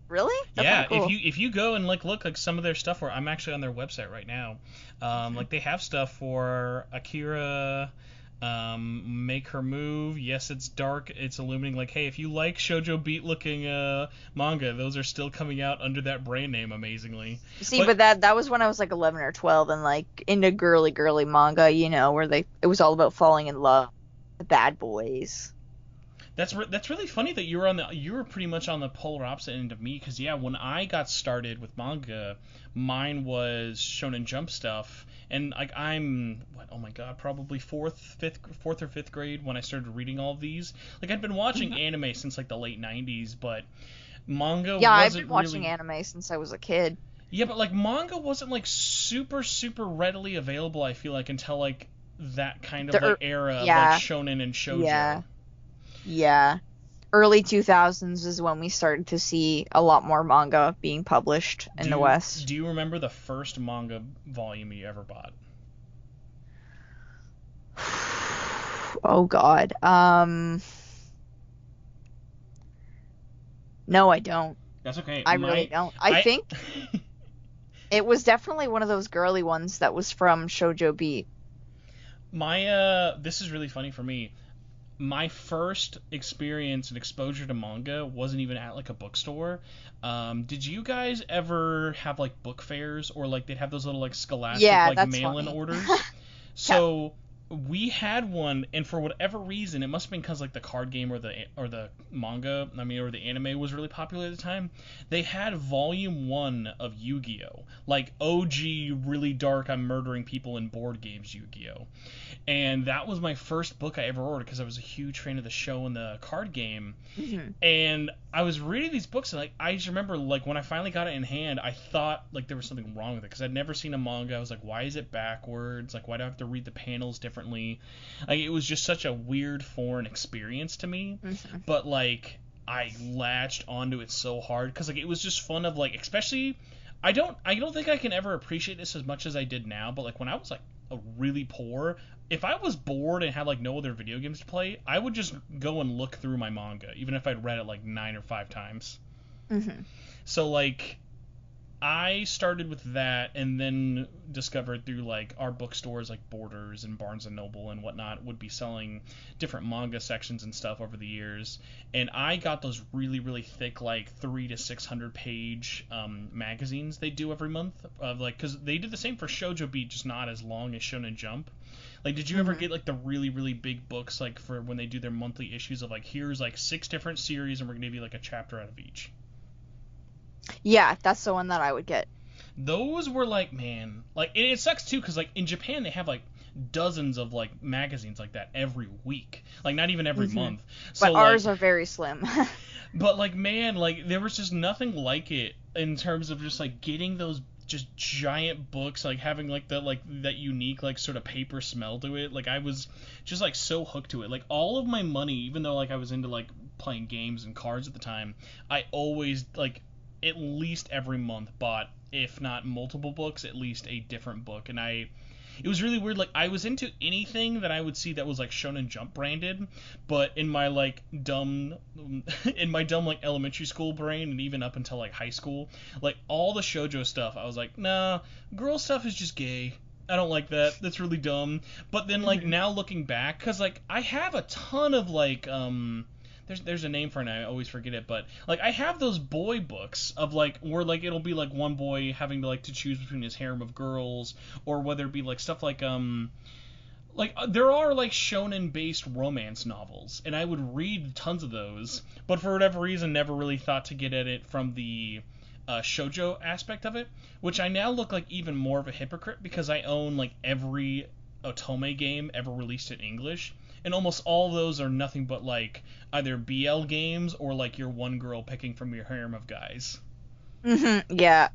Really? That's kind Yeah, of cool. if you go and like look like some of their stuff, where I'm actually on their website right now, like they have stuff for Akira, Make Her Move. Yes, it's dark, it's illuminating. Like, hey, if you like Shoujo Beat looking manga, those are still coming out under that brand name, amazingly. See, But but that was when I was like 11 or 12 and like into girly manga, where it was all about falling in love, the bad boys. that's really funny that you were pretty much on the polar opposite end of me, because yeah, when I got started with manga, mine was Shonen Jump stuff, and like I'm what, oh my god, probably fourth or fifth grade when I started reading all of these. Like I'd been watching Mhm. anime since like the late 90s, but manga Yeah, I've been wasn't watching really. anime since I was a kid. Yeah, but like manga wasn't like super readily available, I feel like, until like that kind of The like era of like yeah, shonen and yeah, shoujo. yeah. Early 2000s is when we started to see a lot more manga being published in the Do West. you remember the first manga volume you ever bought? Oh God. No, I don't. That's okay. I really don't. I I think it was definitely one of those girly ones that was from Shoujo Beat. this is really funny for me. My first experience and exposure to manga wasn't even at like a bookstore. Did you guys ever have like book fairs, or like they'd have those little like scholastic Yeah, like that's mail-in funny. orders? Yeah. So we had one, and for whatever reason, it must have been because like the card game or the manga, or the anime was really popular at the time. They had Volume 1 of Yu-Gi-Oh, like OG, really dark, I'm murdering people in board games Yu-Gi-Oh, and that was my first book I ever ordered because I was a huge fan of the show and the card game. Mm-hmm. And I was reading these books, and like I just remember, like when I finally got it in hand, I thought like there was something wrong with it because I'd never seen a manga. I was like, why is it backwards? Like, why do I have to read the panels differently? Like, it was just such a weird foreign experience to me. Mm-hmm. But like I latched onto it so hard because like it was just fun of like, especially I don't think I can ever appreciate this as much as I did now. But like when I was like a really poor, if I was bored and had like no other video games to play, I would just go and look through my manga, even if I'd read it like 9 or 5 times. Mm-hmm. So like I started with that, and then discovered through like our bookstores like Borders and Barnes and Noble and whatnot would be selling different manga sections and stuff over the years, and I got those really really thick like 300 to 600 page magazines they do every month of like, because they did the same for Shojo Beat, just not as long as Shonen Jump. Like, did you ever get like the really really big books like for when they do their monthly issues of like, here's like 6 different series and we're gonna give you like a chapter out of each? Yeah, that's the one that I would get. Those were like, man, like it sucks too because like in Japan they have like dozens of like magazines like that every week, like not even every month. So, but ours are very slim. But like, man, like there was just nothing like it in terms of just like getting those just giant books, like having like that unique like sort of paper smell to it. Like I was just like so hooked to it. Like all of my money, even though like I was into like playing games and cards at the time, I always like at least every month bought, if not multiple books, at least a different book. And it was really weird. Like I was into anything that I would see that was like Shonen Jump branded, but in my dumb like elementary school brain, and even up until like high school, like all the shoujo stuff, I was like, nah, girl stuff is just gay. I don't like that. That's really dumb. But then like now looking back, cause like I have a ton of like there's a name for it and I always forget it, but like I have those boy books of like where like it'll be like one boy having to like to choose between his harem of girls, or whether it be like stuff like there are like shonen based romance novels, and I would read tons of those, but for whatever reason never really thought to get at it from the shoujo aspect of it, which I now look like even more of a hypocrite because I own like every otome game ever released in English, and almost all of those are nothing but like either BL games or like your one girl picking from your harem of guys. Yeah.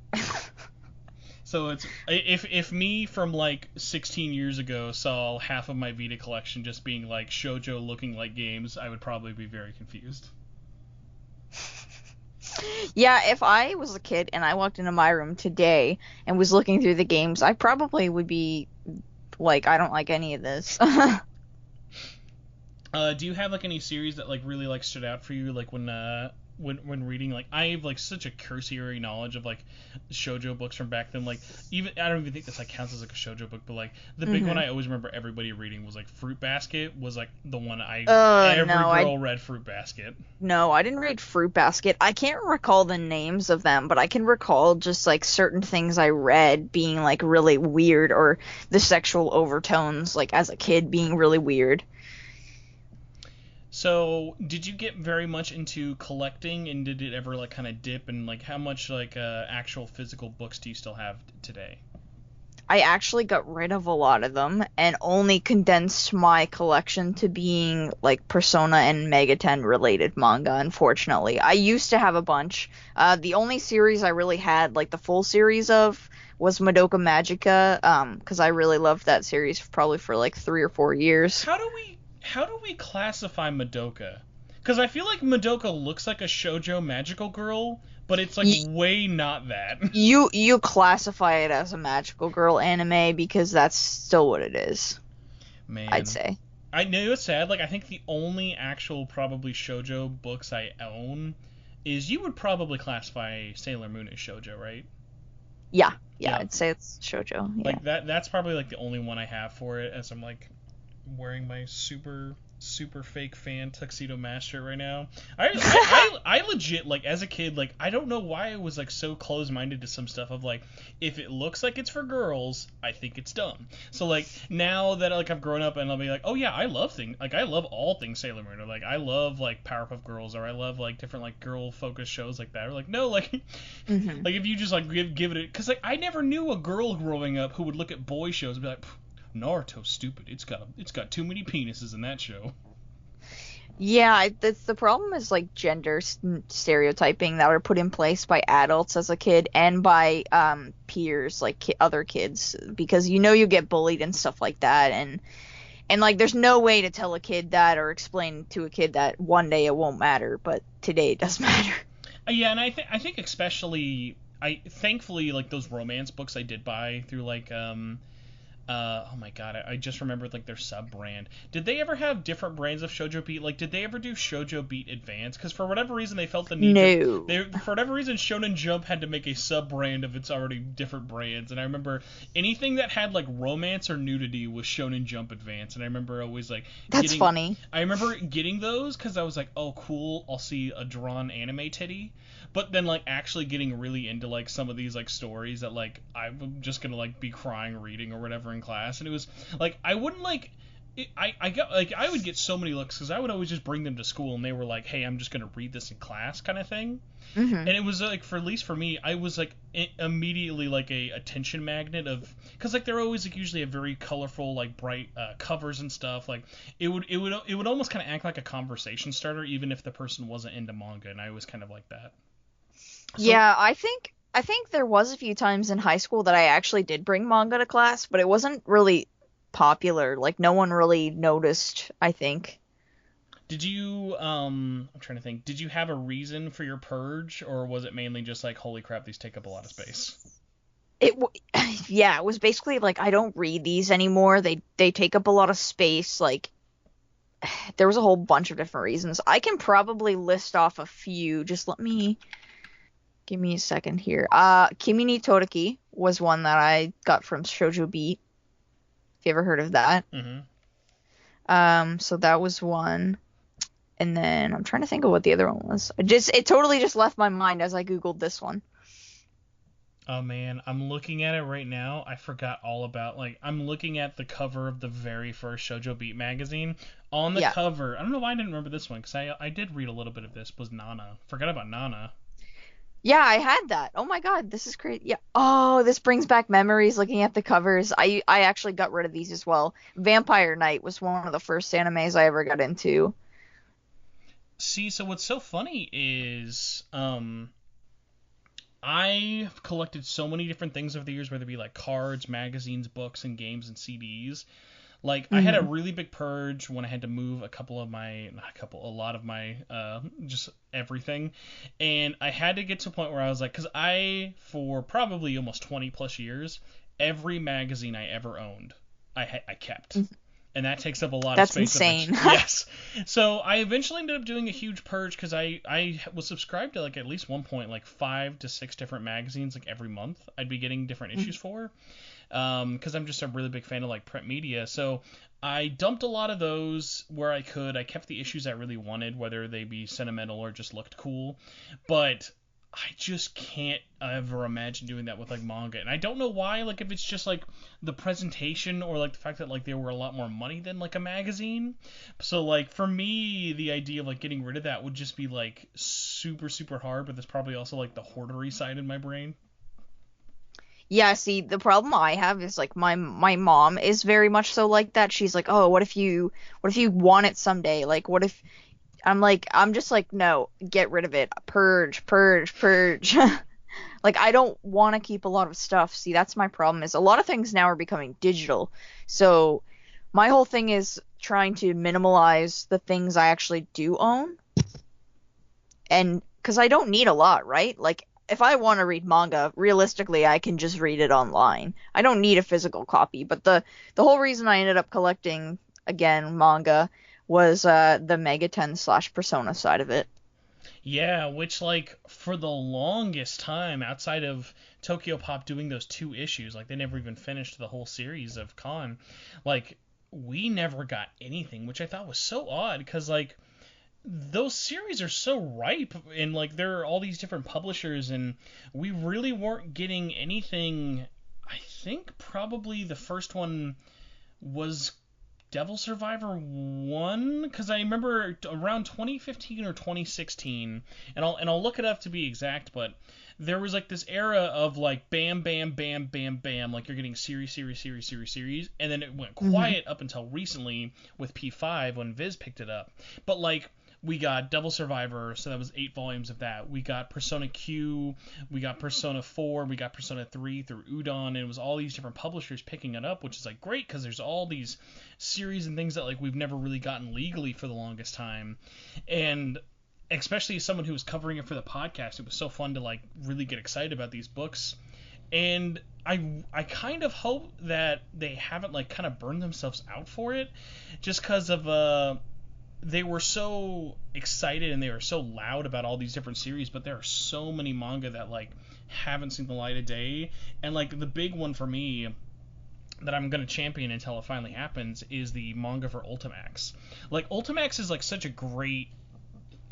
So it's if me from like 16 years ago saw half of my Vita collection just being like shoujo looking like games, I would probably be very confused. Yeah, if I was a kid and I walked into my room today and was looking through the games, I probably would be like, I don't like any of this. Do you have like any series that like really like stood out for you, like when reading? Like I have like such a cursory knowledge of like shoujo books from back then. Like even I don't even think this like counts as like a shoujo book, but like the big one I always remember everybody reading was like Fruit Basket was like the one every girl read Fruit Basket. No, I didn't read Fruit Basket. I can't recall the names of them, but I can recall just like certain things I read being like really weird, or the sexual overtones like as a kid being really weird. So, did you get very much into collecting, and did it ever like kind of dip, and like how much like actual physical books do you still have today? I actually got rid of a lot of them and only condensed my collection to being like Persona and Megaten related manga, unfortunately. I used to have a bunch. The only series I really had like the full series of was Madoka Magica, because I really loved that series probably for like 3 or 4 years. How do we classify Madoka? Because I feel like Madoka looks like a shoujo magical girl, but it's like way not that. You classify it as a magical girl anime because that's still what it is. Man, I'd say. I know it's sad. Like I think the only actual probably shoujo books I own is, you would probably classify Sailor Moon as shoujo, right? Yeah, I'd say it's shoujo. Yeah. Like that's probably like the only one I have for it, as I'm like wearing my super super fake fan tuxedo master right now. I legit, like, as a kid, like, I don't know why I was like so close-minded to some stuff of like, if it looks like it's for girls, I think it's dumb. So like now that like I've grown up and I'll be like, oh yeah, I love all things Sailor Moon, or like I love like Powerpuff Girls, or I love like different like girl-focused shows like that, or like no, like like if you just like give it, because like I never knew a girl growing up who would look at boy shows and be like, Naruto's stupid. It's got too many penises in that show. Yeah, that's the problem is like gender stereotyping that are put in place by adults as a kid and by peers, like other kids, because you get bullied and stuff like that, and like there's no way to tell a kid that or explain to a kid that one day it won't matter, but today it does matter. Yeah, and I think especially thankfully like those romance books I did buy through like oh my god, I just remembered like their sub brand. Did they ever have different brands of Shoujo Beat? Like, did they ever do Shoujo Beat Advance? Because for whatever reason they felt the need for whatever reason Shonen Jump had to make a sub brand of its already different brands. And I remember anything that had like romance or nudity was Shonen Jump Advance. And I remember always like that's funny. I remember getting those because I was like, oh cool, I'll see a drawn anime titty. But then like actually getting really into like some of these like stories that like I'm just gonna like be crying reading or whatever in class, and it was like I wouldn't like I got like I would get so many looks because I would always just bring them to school and they were like, hey, I'm just gonna read this in class kind of thing. And it was like, for at least for me, I was like immediately like a attention magnet of, because like they're always like usually a very colorful like bright covers and stuff. Like it would almost kind of act like a conversation starter even if the person wasn't into manga, and I was kind of like that. So, yeah, I think there was a few times in high school that I actually did bring manga to class, but it wasn't really popular. Like no one really noticed, I think. Did you I'm trying to think. Did you have a reason for your purge, or was it mainly just like, holy crap, these take up a lot of space? Yeah, it was basically like I don't read these anymore. They take up a lot of space. Like there was a whole bunch of different reasons. I can probably list off a few. Just give me a second here. Kimi ni Toriki was one that I got from Shojo Beat. If you ever heard of that. So that was one. And then I'm trying to think of what the other one was. It totally just left my mind as I Googled this one. Oh man, I'm looking at it right now. I forgot all about, like, I'm looking at the cover of the very first Shojo Beat magazine. On the cover, I don't know why I didn't remember this one, because I did read a little bit of this, was Nana. Forgot about Nana. Yeah, I had that. Oh my god, this is great. Yeah. Oh, this brings back memories looking at the covers. I actually got rid of these as well. Vampire Knight was one of the first animes I ever got into. See, so what's so funny is I've collected so many different things over the years, whether it be like cards, magazines, books, and games and CDs. Like, I had a really big purge when I had to move a lot of my, just everything. And I had to get to a point where I was like, because for probably almost 20 plus years, every magazine I ever owned, I kept. And that takes up a lot of space. That's insane. Yes. So I eventually ended up doing a huge purge because I was subscribed to like at least one point like 5 to 6 different magazines like every month I'd be getting different issues for. Because I'm just a really big fan of like print media. So I dumped a lot of those where I could. I kept the issues I really wanted, whether they be sentimental or just looked cool. But I just can't ever imagine doing that with like manga. And I don't know why, like if it's just like the presentation or like the fact that like there were a lot more money than like a magazine. So like for me, the idea of like getting rid of that would just be like super, super hard, but there's probably also like the hoardery side in my brain. Yeah, see, the problem I have is like my mom is very much so like that. She's like, "Oh, what if you want it someday? Like what if I'm just like, no, get rid of it. Purge, purge, purge." Like I don't want to keep a lot of stuff. See, that's my problem is a lot of things now are becoming digital. So my whole thing is trying to minimalize the things I actually do own. And cuz I don't need a lot, right? Like if I want to read manga, realistically, I can just read it online. I don't need a physical copy. But the whole reason I ended up collecting, again, manga was the Mega 10/Persona side of it. Yeah, which, like, for the longest time, outside of Tokyo Pop doing those 2 issues, like, they never even finished the whole series of Con, like, we never got anything, which I thought was so odd, because like those series are so ripe, and like there are all these different publishers, and we really weren't getting anything. I think probably the first one was Devil Survivor 1, because I remember around 2015 or 2016, and I'll look it up to be exact, but there was like this era of like bam, bam, bam, bam, bam, like you're getting series, and then it went quiet up until recently with P5 when Viz picked it up. But like we got Devil Survivor, so that was 8 volumes of that. We got Persona Q, we got Persona 4, we got Persona 3 through Udon, and it was all these different publishers picking it up, which is like great because there's all these series and things that like we've never really gotten legally for the longest time. And especially as someone who was covering it for the podcast, it was so fun to like really get excited about these books. And I kind of hope that they haven't like kind of burned themselves out for it, just because of they were so excited and they were so loud about all these different series, but there are so many manga that like haven't seen the light of day. And like the big one for me that I'm going to champion until it finally happens is the manga for Ultimax. Like Ultimax is like such a great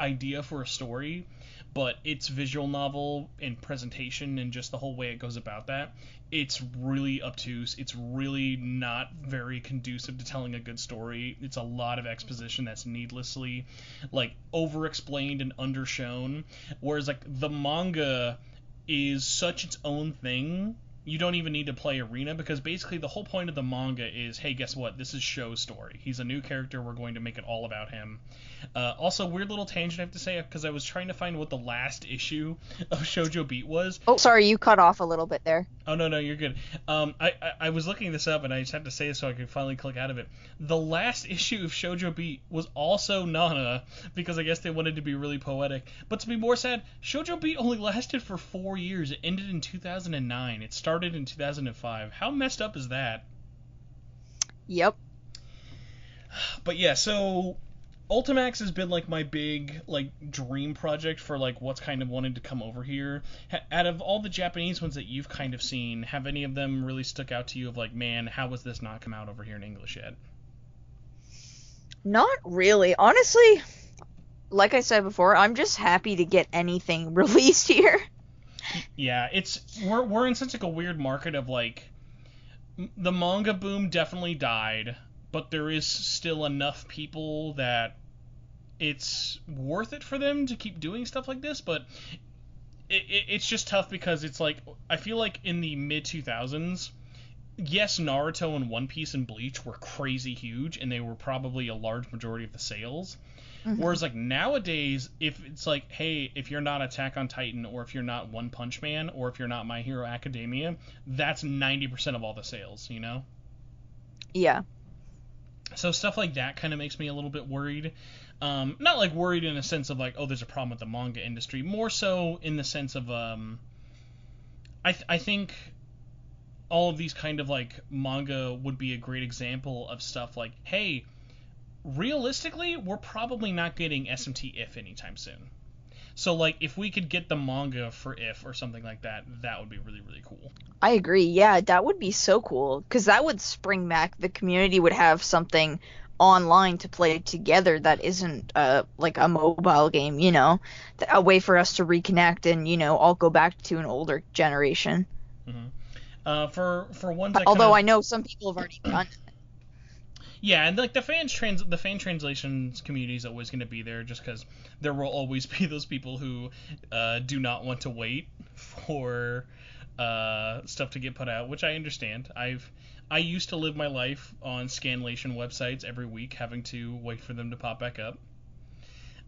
idea for a story, but its visual novel and presentation and just the whole way it goes about that, it's really obtuse. It's really not very conducive to telling a good story. It's a lot of exposition that's needlessly like over-explained and undershown, whereas like the manga is such its own thing. You don't even need to play Arena, because basically the whole point of the manga is, hey, guess what? This is Sho's story. He's a new character. We're going to make it all about him. Also, weird little tangent I have to say, because I was trying to find what the last issue of Shojo Beat was. Oh, sorry, you cut off a little bit there. Oh, no, you're good. I was looking this up, and I just had to say it so I could finally click out of it. The last issue of Shojo Beat was also Nana, because I guess they wanted to be really poetic. But to be more sad, Shojo Beat only lasted for 4 years. It ended in 2009. It started in 2005. How messed up is that? Yep. But yeah, so Ultimax has been like my big like dream project for like what's kind of wanted to come over here. Out of all the Japanese ones that you've kind of seen, have any of them really stuck out to you of like, man, how has this not come out over here in English yet? Not really. Honestly, like I said before, I'm just happy to get anything released here. Yeah, we're in such like a weird market of like the manga boom definitely died, but there is still enough people that it's worth it for them to keep doing stuff like this. But it's just tough because it's like I feel like in the mid 2000s, yes, Naruto and One Piece and Bleach were crazy huge, and they were probably a large majority of the sales. Mm-hmm. Whereas like nowadays, if it's like, hey, if you're not Attack on Titan, or if you're not One Punch Man, or if you're not My Hero Academia, that's 90% of all the sales, you know? Yeah. So stuff like that kind of makes me a little bit worried. Not like worried in a sense of like, oh, there's a problem with the manga industry. More so in the sense of, I think all of these kind of like manga would be a great example of stuff like, hey, realistically, we're probably not getting SMT if anytime soon. So, like, if we could get the manga for if or something like that, that would be really, really cool. I agree. Yeah, that would be so cool, because that would spring back. The community would have something online to play together that isn't like a mobile game, you know, a way for us to reconnect and, you know, all go back to an older generation. Mm-hmm. For ones that although I know some people have already done it. Yeah, and like the fan translations community is always going to be there, just because there will always be those people who do not want to wait for stuff to get put out, which I understand. I used to live my life on Scanlation websites every week, having to wait for them to pop back up.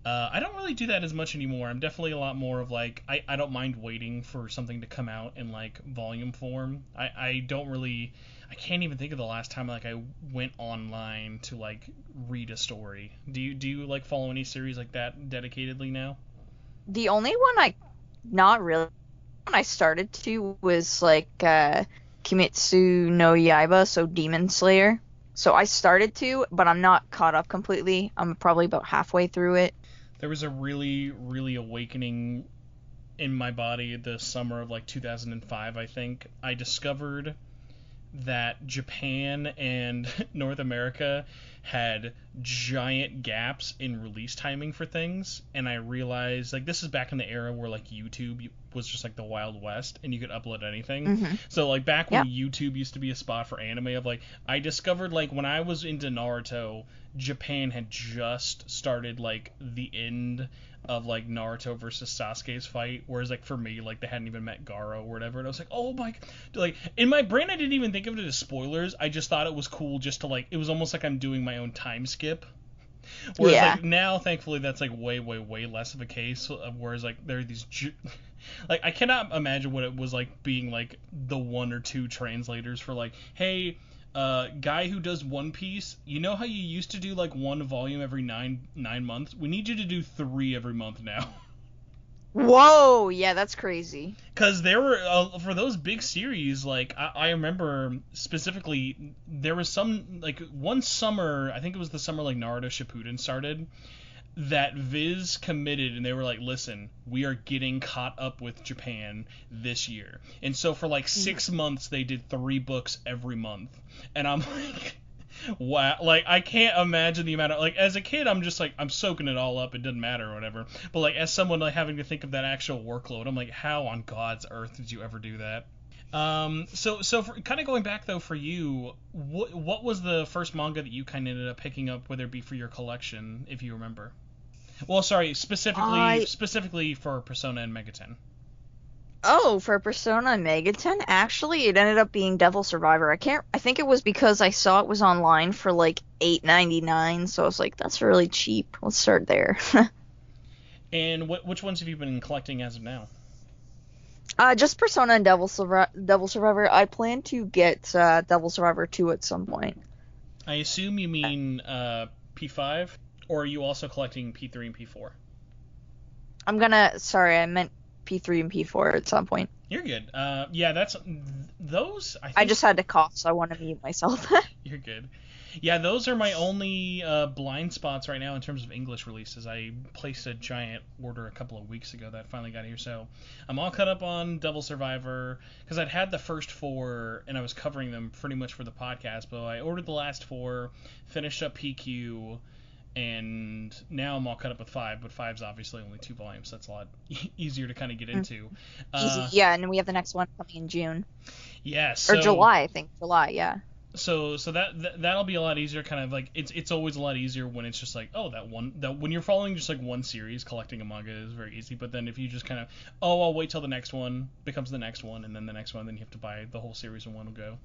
I don't really do that as much anymore. I'm definitely a lot more of like, I don't mind waiting for something to come out in like volume form. I can't even think of the last time like I went online to like read a story. Do you like follow any series like that dedicatedly now? The only one not really when I started to was like Kimetsu no Yaiba, so Demon Slayer. So I started to, but I'm not caught up completely. I'm probably about halfway through it. There was a really, really awakening in my body the summer of like 2005, I think. I discovered that Japan and North America had giant gaps in release timing for things, and I realized, like, this is back in the era where, like, YouTube was just, like, the Wild West, and you could upload anything. So, like, back when YouTube used to be a spot for anime, of, like, I discovered, like, when I was into Naruto, Japan had just started, like, the end of, like, Naruto versus Sasuke's fight, whereas, like, for me, like, they hadn't even met Garo or whatever, and I was like, oh my, like, in my brain, I didn't even think of it as spoilers. I just thought it was cool just to, like, it was almost like I'm doing my own time skip. Whereas, like, now, thankfully, that's, like, way, way, way less of a case, whereas, like, there are these, like, I cannot imagine what it was like being, like, the 1 or 2 translators for, like, hey, guy who does One Piece, you know how you used to do, like, 1 volume every nine months? We need you to do 3 every month now. Whoa, yeah, that's crazy. Because there were, for those big series, like, I remember specifically, there was some, like, one summer, I think it was the summer, like, Naruto Shippuden started, that Viz committed, and they were like, listen, we are getting caught up with Japan this year. And so for, like, 6 months, they did 3 books every month. And I'm like, wow, like, I can't imagine the amount of, like, as a kid, I'm just like, I'm soaking it all up, it doesn't matter or whatever. But, like, as someone, like, having to think of that actual workload, I'm like, how on God's earth did you ever do that? So for, kind of going back, though, for you, what was the first manga that you kind of ended up picking up, whether it be for your collection, if you remember? Well, sorry, specifically for Persona and Mega-10. Oh, for Persona and Mega-10, actually, it ended up being Devil Survivor. I think it was because I saw it was online for, like, $8.99, so I was like, that's really cheap. Let's start there. And which ones have you been collecting as of now? Just Persona and Devil Survivor. I plan to get Devil Survivor 2 at some point. I assume you mean P5, or are you also collecting P3 and P4? Sorry, I meant P3 and P4 at some point. You're good. Yeah, that's those. I just had to cough, so I want to mute myself. You're good. Yeah, those are my only blind spots right now in terms of English releases. I placed a giant order a couple of weeks ago that finally got here, so I'm all caught up on Devil Survivor, because I'd had the first 4, and I was covering them pretty much for the podcast, but I ordered the last 4, finished up PQ, and now I'm all caught up with 5, but 5's obviously only 2 volumes, so that's a lot easier to kind of get into. Yeah, and we have the next one coming in June. Yeah, so... Or July, I think. July, yeah. So that'll be a lot easier, kind of like, it's always a lot easier when it's just like, oh, when you're following just like one series, collecting a manga is very easy, but then if you just kind of, oh, I'll wait till the next one becomes the next one, and then the next one, then you have to buy the whole series in one go.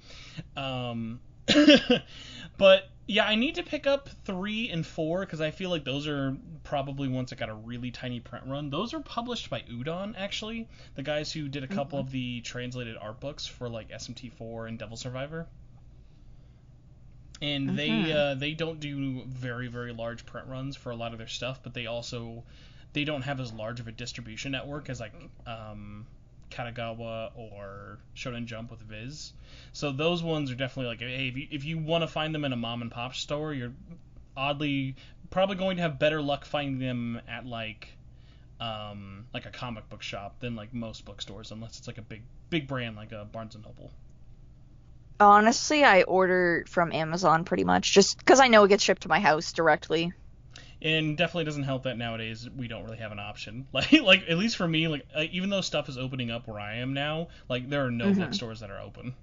But yeah, I need to pick up 3 and 4, because I feel like those are probably ones that got a really tiny print run. Those are published by Udon, actually, the guys who did a couple of the translated art books for like SMT4 and Devil Survivor. And they don't do very, very large print runs for a lot of their stuff, but they don't have as large of a distribution network as like Katagawa or Shonen Jump with Viz. So those ones are definitely like, hey, if you want to find them in a mom and pop store, you're oddly probably going to have better luck finding them at like a comic book shop than like most bookstores, unless it's like a big brand like a Barnes and Noble. Honestly, I order from Amazon pretty much, just because I know it gets shipped to my house directly. And definitely doesn't help that nowadays we don't really have an option. Like at least for me, like even though stuff is opening up where I am now, like there are no bookstores that are open.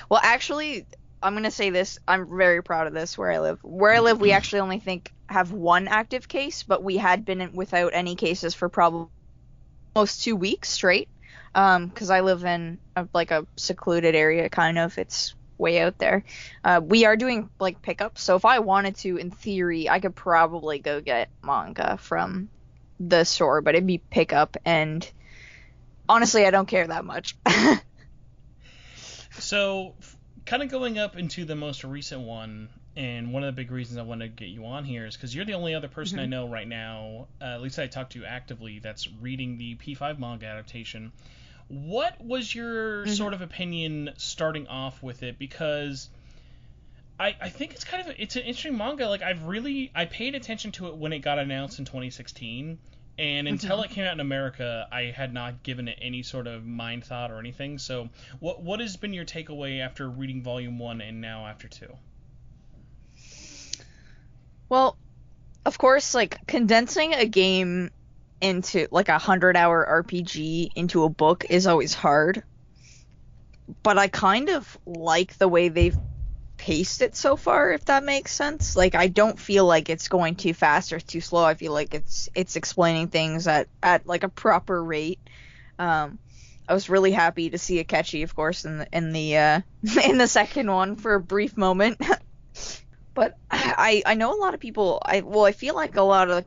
Well, actually, I'm gonna say this. I'm very proud of this where I live. Where I live, we actually only have 1 active case, but we had been without any cases for probably almost 2 weeks straight. Because I live in a secluded area, kind of. It's way out there. We are doing like pickups, so if I wanted to, in theory, I could probably go get manga from the store, but it'd be pickup, and honestly, I don't care that much. So, kind of going up into the most recent one, and one of the big reasons I wanted to get you on here is because you're the only other person I know right now, at least I talk to actively, that's reading the P5 manga adaptation. What was your sort of opinion starting off with it? Because I think it's it's an interesting manga. Like I paid attention to it when it got announced in 2016, And until it came out in America, I had not given it any sort of mind thought or anything. So what has been your takeaway after reading Volume 1 and now after 2? Well, of course, like, condensing a game into, like, 100-hour RPG into a book is always hard. But I kind of like the way they've paced it so far, if that makes sense. Like, I don't feel like it's going too fast or too slow. I feel like it's explaining things at like a proper rate. I was really happy to see Akechi, of course, in the in the second one for a brief moment. But I know a lot of people. I feel like a lot of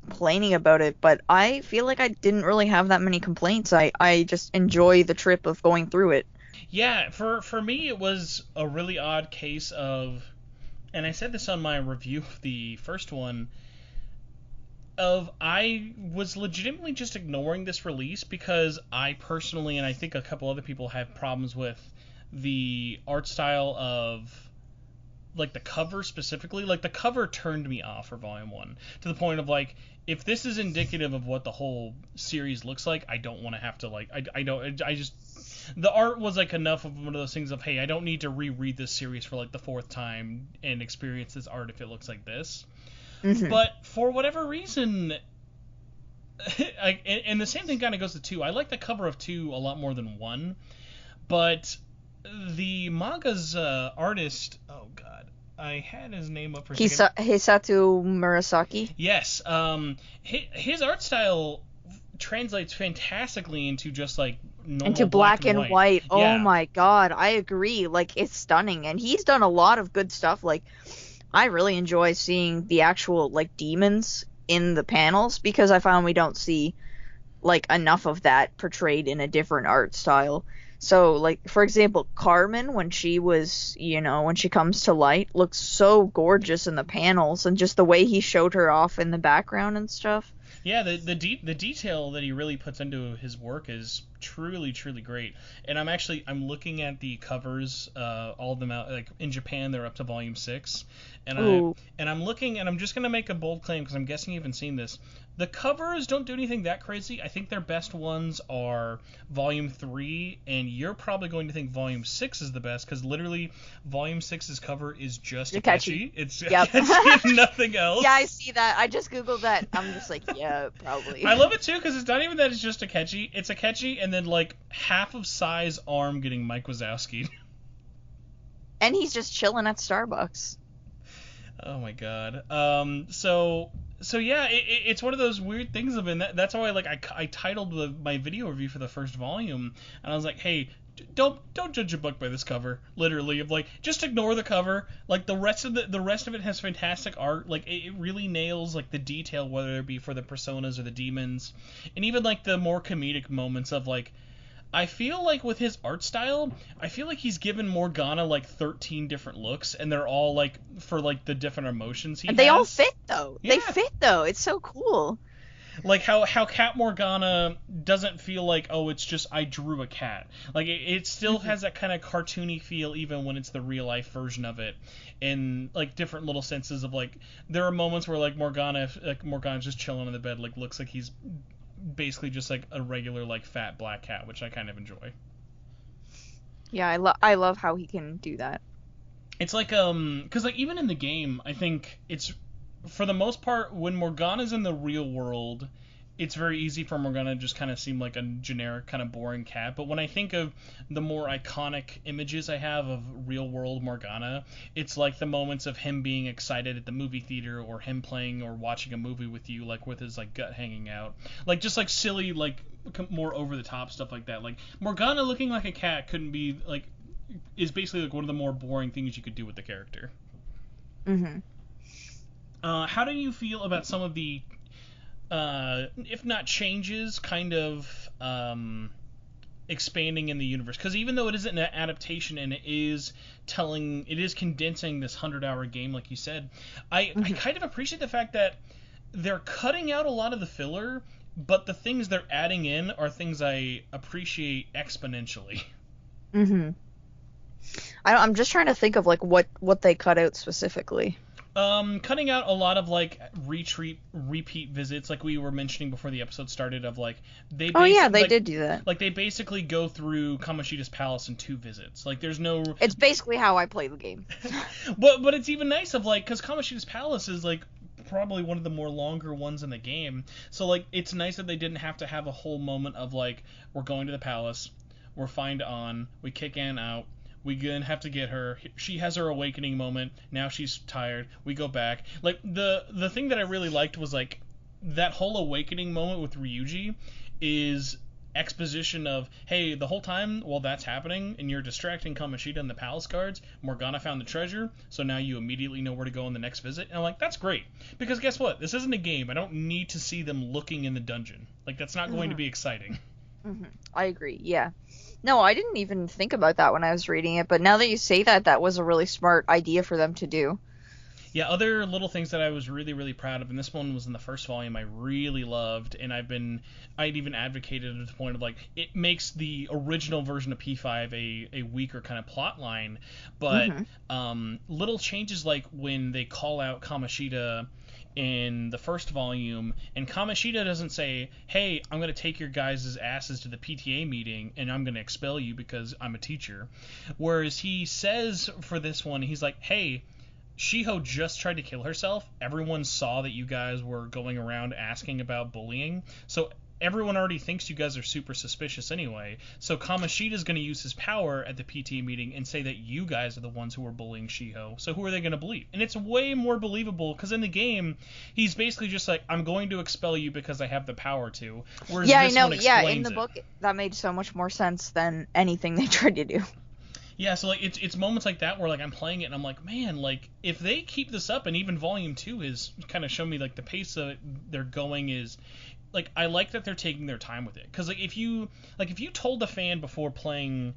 complaining about it, but I feel like I didn't really have that many complaints. I just enjoy the trip of going through it. Yeah, for me it was a really odd case of, and I said this on my review of the first one, of I was legitimately just ignoring this release because I personally, and I think a couple other people, have problems with the art style of, like, the cover specifically. Like, the cover turned me off for Volume 1 to the point of, like, if this is indicative of what the whole series looks like, I don't want to have to, like, I just, the art was, like, enough of one of those things of, hey, I don't need to reread this series for, like, the 4th time and experience this art if it looks like this. Mm-hmm. But for whatever reason, and the same thing kind of goes to 2. I like the cover of 2 a lot more than 1, but the manga's artist, oh god, I had his name up for a second. Hisato Murasaki? Yes. His art style translates fantastically into just, like, normal into black and white. Yeah. Oh my god, I agree. Like, it's stunning. And he's done a lot of good stuff. Like, I really enjoy seeing the actual, like, demons in the panels because I found we don't see, like, enough of that portrayed in a different art style. So, like, for example, Carmen, when she was, when she comes to light, looks so gorgeous in the panels, and just the way he showed her off in the background and stuff. Yeah, the detail that he really puts into his work is truly, truly great. And I'm looking at the covers, all of them out, like, in Japan they're up to Volume 6. And I'm looking, and I'm just going to make a bold claim because I'm guessing you haven't seen this. The covers don't do anything that crazy. I think their best ones are Volume 3, and you're probably going to think Volume 6 is the best, because literally Volume 6's cover is just Akechi. It's Akechi and nothing else. Yeah, I see that. I just googled that. I'm just like, yeah, probably. I love it too, because it's not even that it's just Akechi. It's Akechi and then, like, half of Sai's arm getting Mike Wazowski. And he's just chilling at Starbucks. Oh my god. So yeah, it's one of those weird things of it. That's why I titled my video review for the first volume, and I was like, hey, don't judge a book by this cover. Literally, of, like, just ignore the cover. Like, the rest of it has fantastic art. Like, it really nails, like, the detail, whether it be for the personas or the demons, and even, like, the more comedic moments of, like, I feel like with his art style, I feel like he's given Morgana, like, 13 different looks, and they're all, like, for, like, the different emotions he has. They all fit, though. Yeah. They fit, though. It's so cool. Like, how Cat Morgana doesn't feel like, oh, it's just I drew a cat. Like, it still has that kind of cartoony feel even when it's the real-life version of it. In, like, different little senses of, like, there are moments where, like, Morgana's just chilling on the bed, like, looks like he's basically just, like, a regular, like, fat black cat, which I kind of enjoy. Yeah, I love how he can do that. It's like, because, like, even in the game, I think it's, for the most part, when Morgana's in the real world, it's very easy for Morgana to just kind of seem like a generic, kind of boring cat. But when I think of the more iconic images I have of real-world Morgana, it's like the moments of him being excited at the movie theater, or him playing or watching a movie with you, like, with his, like, gut hanging out. Like, just, like, silly, like, more over-the-top stuff like that. Like, Morgana looking like a cat couldn't be, like, is basically, like, one of the more boring things you could do with the character. Mm-hmm. How do you feel about some of the, if not changes, kind of expanding in the universe? Because even though it isn't an adaptation and it is condensing this 100-hour game, like you said, I kind of appreciate the fact that they're cutting out a lot of the filler, but the things they're adding in are things I appreciate exponentially. Mm-hmm. I'm just trying to think of, like, what they cut out specifically. Cutting out a lot of like repeat visits, like we were mentioning before the episode started, of like Oh yeah, they like, did do that. Like they basically go through Kamoshida's palace in 2 visits. Like there's no. It's basically how I play the game. but it's even nice of like, because Kamoshida's palace is like probably one of the more longer ones in the game. So like it's nice that they didn't have to have a whole moment of like, we're going to the palace, we're find on, we kick Anne out. We gonna have to get her. She has her awakening moment. Now she's tired. We go back. Like the thing that I really liked was like that whole awakening moment with Ryuji is exposition of, hey, the whole time while that's happening and you're distracting Kamoshida and the palace guards, Morgana found the treasure, so now you immediately know where to go in the next visit. And I'm like, that's great, because guess what? This isn't a game. I don't need to see them looking in the dungeon. Like that's not going to be exciting. I agree. Yeah. No, I didn't even think about that when I was reading it, but now that you say that, that was a really smart idea for them to do. Yeah, other little things that I was really, really proud of, and this one was in the first volume, I really loved, and I'd even advocated at the point of like, it makes the original version of P5 a weaker kind of plot line, but little changes like when they call out Kamoshida in the first volume, and Kamoshida doesn't say, hey, I'm going to take your guys' asses to the PTA meeting and I'm going to expel you because I'm a teacher. Whereas he says for this one, he's like, hey, Shiho just tried to kill herself. Everyone saw that you guys were going around asking about bullying. So everyone already thinks you guys are super suspicious anyway. So Kamoshida's going to use his power at the PTA meeting and say that you guys are the ones who are bullying Shiho. So who are they going to believe? And it's way more believable because in the game, he's basically just like, I'm going to expel you because I have the power to. Whereas yeah, this I know. one Yeah, explains in the it. book, that made so much more sense than anything they tried to do. Yeah, so like it's moments like that where like I'm playing it and I'm like, man, like if they keep this up, and even Volume 2 is kind of shown me like the pace that they're going is, like, I like that they're taking their time with it, because like if you told a fan before playing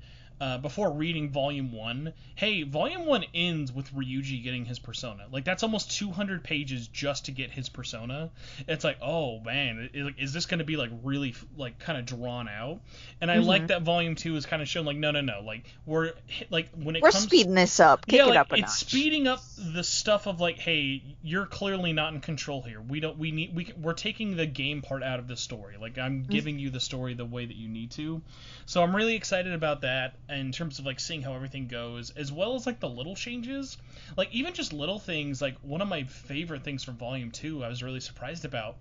before reading Volume 1, hey, Volume 1 ends with Ryuji getting his persona. Like, that's almost 200 pages just to get his persona. It's like, oh, man, is this going to be, like, really, like, kind of drawn out? And I like that Volume 2 is kind of shown, like, no. Like, we're speeding this up. Kick it up a notch. It's speeding up the stuff of, like, hey, you're clearly not in control here. We're taking the game part out of the story. Like, I'm giving you the story the way that you need to. So I'm really excited about that in terms of like seeing how everything goes, as well as like the little changes, like even just little things. Like one of my favorite things from Volume 2 I was really surprised about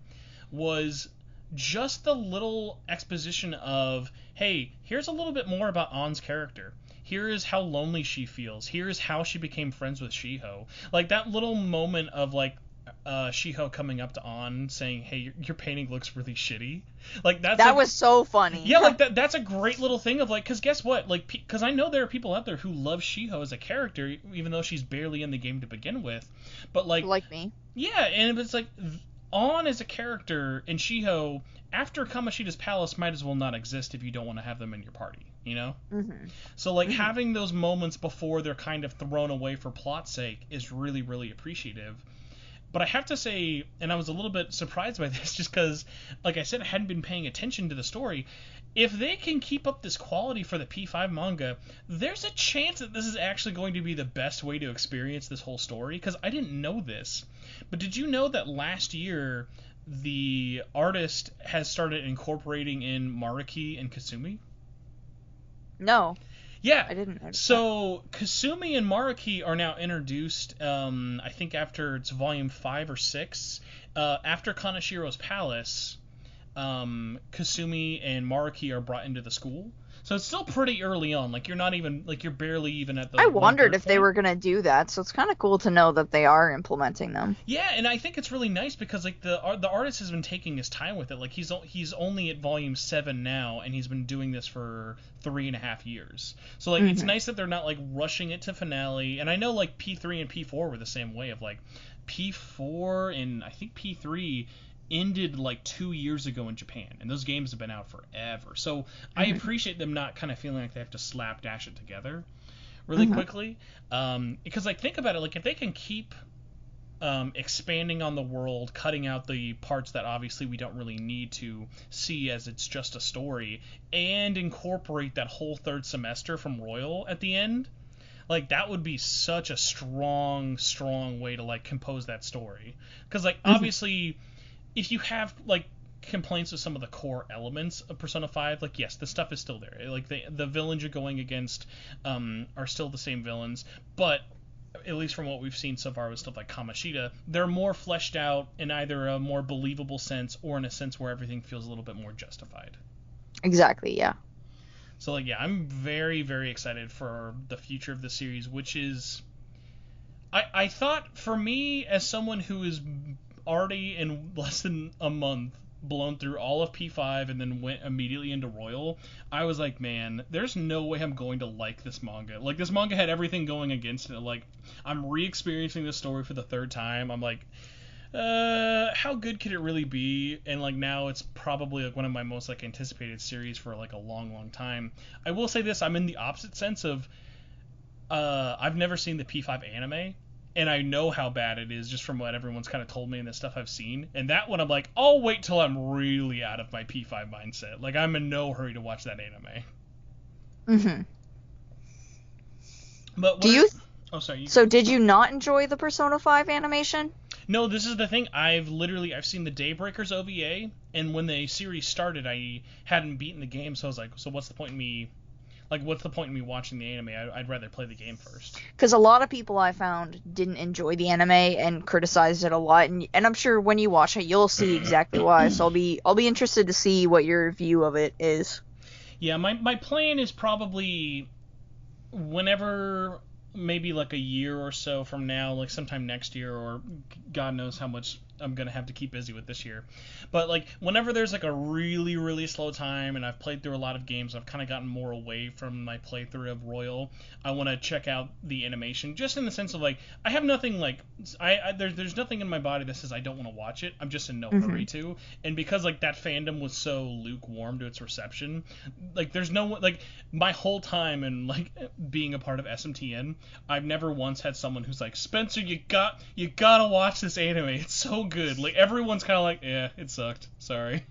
was just the little exposition of, hey, here's a little bit more about Ann's character. Here is how lonely she feels. Here is how she became friends with Shiho. Like that little moment of like Shiho coming up to Ann saying, hey, your painting looks really shitty. Like that was so funny. Yeah, like that's a great little thing of like, because guess what, like, because I know there are people out there who love Shiho as a character even though she's barely in the game to begin with, but like me. Yeah, and it's like Ann as a character and Shiho after Kamoshida's palace might as well not exist if you don't want to have them in your party, you know? So like having those moments before they're kind of thrown away for plot's sake is really, really appreciative. But I have to say, and I was a little bit surprised by this just because, like I said, I hadn't been paying attention to the story. If they can keep up this quality for the P5 manga, there's a chance that this is actually going to be the best way to experience this whole story, because I didn't know this. But did you know that last year the artist has started incorporating in Maruki and Kasumi? No. Yeah, I didn't notice so that. Kasumi and Maruki are now introduced, I think after it's volume 5 or 6. After Kanashiro's palace, Kasumi and Maruki are brought into the school. So it's still pretty early on. Like, you're not even, like, you're barely even at the... I wondered if they were going to do that, so it's kind of cool to know that they are implementing them. Yeah, and I think it's really nice because, like, the artist has been taking his time with it. Like, he's only at volume 7 now, and he's been doing this for 3.5 years. So, like, it's nice that they're not, like, rushing it to finale. And I know, like, P3 and P4 were the same way of, like, P4 and I think P3... ended like 2 years ago in Japan, and those games have been out forever. So I appreciate them not kind of feeling like they have to slapdash it together really quickly, because like think about it, like if they can keep expanding on the world, cutting out the parts that obviously we don't really need to see as it's just a story, and incorporate that whole third semester from Royal at the end, Like, that would be such a strong way to, like, compose that story. Because, like, Mhm. obviously, if you have, like, complaints with some of the core elements of Persona 5, like, yes, the stuff is still there. Like, the villains you're going against are still the same villains, but at least from what we've seen so far with stuff like Kamoshida, they're more fleshed out in either a more believable sense or in a sense where everything feels a little bit more justified. Exactly, yeah. So, like, yeah, I'm very, very excited for the future of the series, which is... I thought, for me, as someone who is already in less than a month blown through all of P5 and then went immediately into Royal, I was like, man, there's no way I'm going to like this manga. Like, this manga had everything going against it. Like, I'm re-experiencing this story for the third time. I'm like, how good could it really be? And, like, now it's probably, like, one of my most, like, anticipated series for, like, a long time. I will say this, I'm in the opposite sense of, I've never seen the P5 anime, and I know how bad it is just from what everyone's kind of told me and the stuff I've seen. And that one, I'm like, I'll wait till I'm really out of my P5 mindset. Like, I'm in no hurry to watch that anime. Mm-hmm. But Do you... Oh, sorry. So did you not enjoy the Persona 5 animation? No, this is the thing. I've seen the Daybreakers OVA, and when the series started, I hadn't beaten the game, so I was like, so what's the point in me... Like, what's the point in me watching the anime? I'd rather play the game first. Because a lot of people I found didn't enjoy the anime and criticized it a lot, and I'm sure when you watch it, you'll see exactly why. So I'll be interested to see what your view of it is. Yeah, my plan is probably whenever, maybe like a year or so from now, like sometime next year, or God knows how much I'm gonna have to keep busy with this year. But like whenever there's like a really slow time and I've played through a lot of games, I've kind of gotten more away from my playthrough of Royal. I want to check out the animation, just in the sense of like I have nothing like there's nothing in my body that says I don't want to watch it. I'm just in no hurry to. And because like that fandom was so lukewarm to its reception, like there's no like my whole time and like being a part of SMTN, I've never once had someone who's like, Spencer, you gotta watch this anime. It's so good. Like everyone's kind of like, yeah, it sucked. Sorry.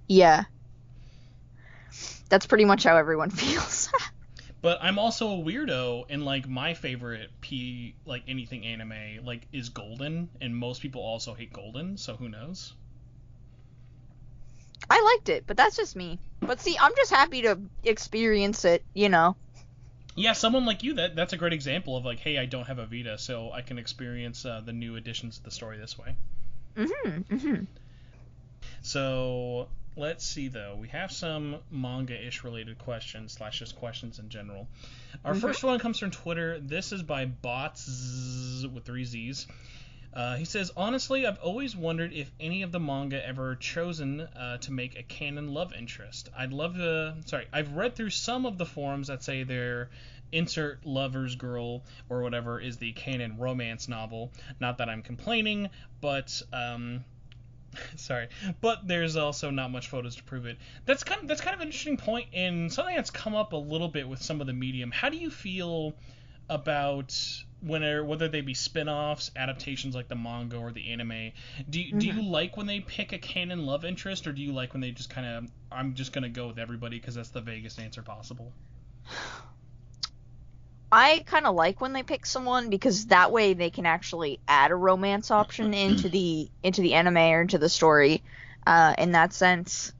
Yeah. That's pretty much how everyone feels. But I'm also a weirdo, and like my favorite like anything anime like is Golden, and most people also hate Golden, so who knows? I liked it, but that's just me. But see, I'm just happy to experience it, you know. Yeah, someone like you, that's a great example of like, hey, I don't have a Vita, so I can experience the new additions to the story this way. So let's see though. We have some manga-ish related questions / just questions in general. Our first one comes from Twitter. This is by Bots with 3 Z's. He says, honestly, I've always wondered if any of the manga ever chosen to make a canon love interest. I've read through some of the forums that say their insert lover's girl or whatever is the canon romance novel. Not that I'm complaining, but but there's also not much photos to prove it. That's kind of an interesting point, and something that's come up a little bit with some of the medium. How do you feel about whether they be spin-offs, adaptations like the manga or the anime? Do you like when they pick a canon love interest, or do you like when they just kind of, I'm just gonna go with everybody because that's the vaguest answer possible? I kind of like when they pick someone because that way they can actually add a romance option into the anime or into the story, in that sense.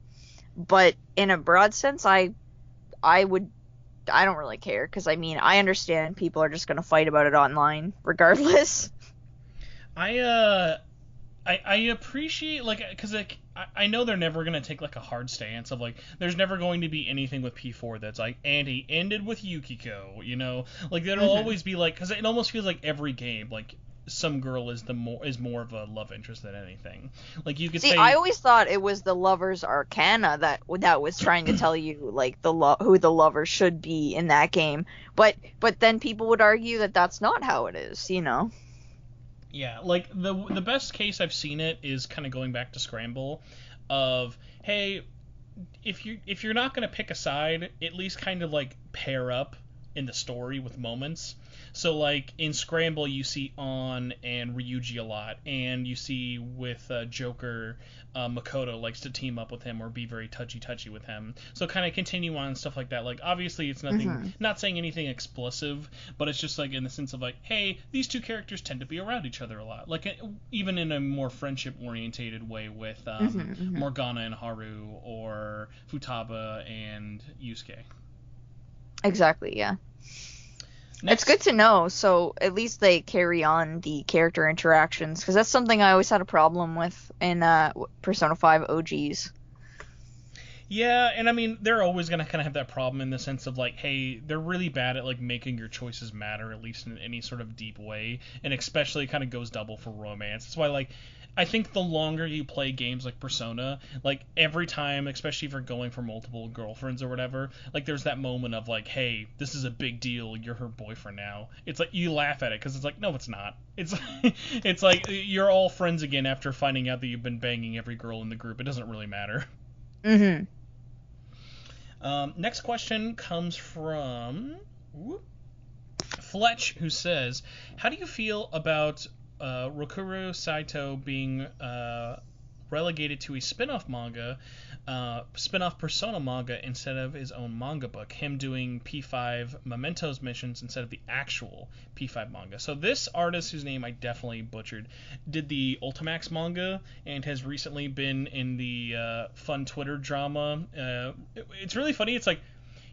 But in a broad sense, I don't really care because I mean I understand people are just gonna fight about it online regardless. I appreciate, like, because like I know they're never gonna take like a hard stance of like there's never going to be anything with P4 that's like, and he ended with Yukiko, you know, like there'll always be like, because it almost feels like every game like some girl is more of a love interest than anything. Like you could say, I always thought it was the lover's arcana that was trying to tell you like who the lover should be in that game, but then people would argue that that's not how it is, you know. Yeah, like the best case I've seen it is kind of going back to Scramble, of hey, if you're not gonna pick a side, at least kind of like pair up in the story with moments. So like in Scramble you see On and Ryuji a lot, and you see with Joker, Makoto likes to team up with him or be very touchy with him. So kind of continue on and stuff like that. Like obviously it's nothing, not saying anything explosive, but it's just like in the sense of like, hey, these two characters tend to be around each other a lot. Like even in a more friendship orientated way with Morgana and Haru, or Futaba and Yusuke. Exactly, yeah. Next. It's good to know, so at least they carry on the character interactions, because that's something I always had a problem with in Persona 5 OGs. Yeah, and I mean, they're always going to kind of have that problem in the sense of, like, hey, they're really bad at, like, making your choices matter, at least in any sort of deep way, and especially it kind of goes double for romance. That's why, like, I think the longer you play games like Persona, like, every time, especially if you're going for multiple girlfriends or whatever, like, there's that moment of, like, hey, this is a big deal, you're her boyfriend now. It's like, you laugh at it, because it's like, no, it's not. It's like, you're all friends again after finding out that you've been banging every girl in the group. It doesn't really matter. Next question comes from Fletch, who says, how do you feel about Rokuro Saito being relegated to a spin-off manga, spin-off Persona manga instead of his own manga book, him doing P5 Mementos missions instead of the actual P5 manga? So this artist, whose name I definitely butchered, did the Ultimax manga and has recently been in the fun Twitter drama. It's really funny. It's like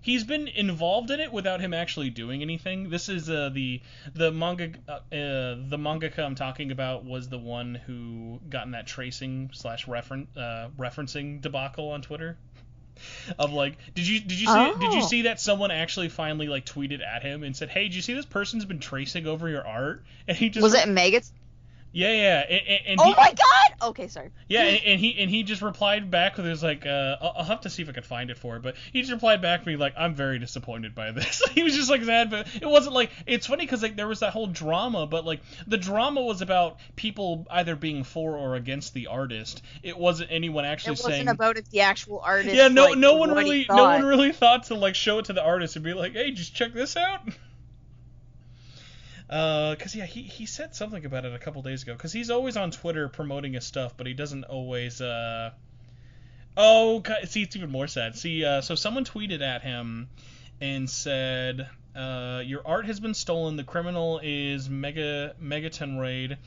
he's been involved in it without him actually doing anything. This is the mangaka I'm talking about was the one who got in that tracing / referencing debacle on Twitter. Of like, did you see that someone actually finally like tweeted at him and said, hey, did you see this person's been tracing over your art? And he just was it Mega? Yeah. And oh my god! Okay, sorry. Yeah, and he just replied back with his like, I'll have to see if I can find it for it, but he just replied back to me like, I'm very disappointed by this. He was just like sad, but it wasn't like, it's funny because like there was that whole drama, but like the drama was about people either being for or against the artist. It wasn't anyone actually saying. It wasn't about if the actual artist. Yeah, no one really thought to like show it to the artist and be like, hey, just check this out. Because yeah, he said something about it a couple days ago. Because he's always on Twitter promoting his stuff, but he doesn't always. Oh, God, see, it's even more sad. See, so someone tweeted at him and said, "Your art has been stolen. The criminal is Megaton Raid.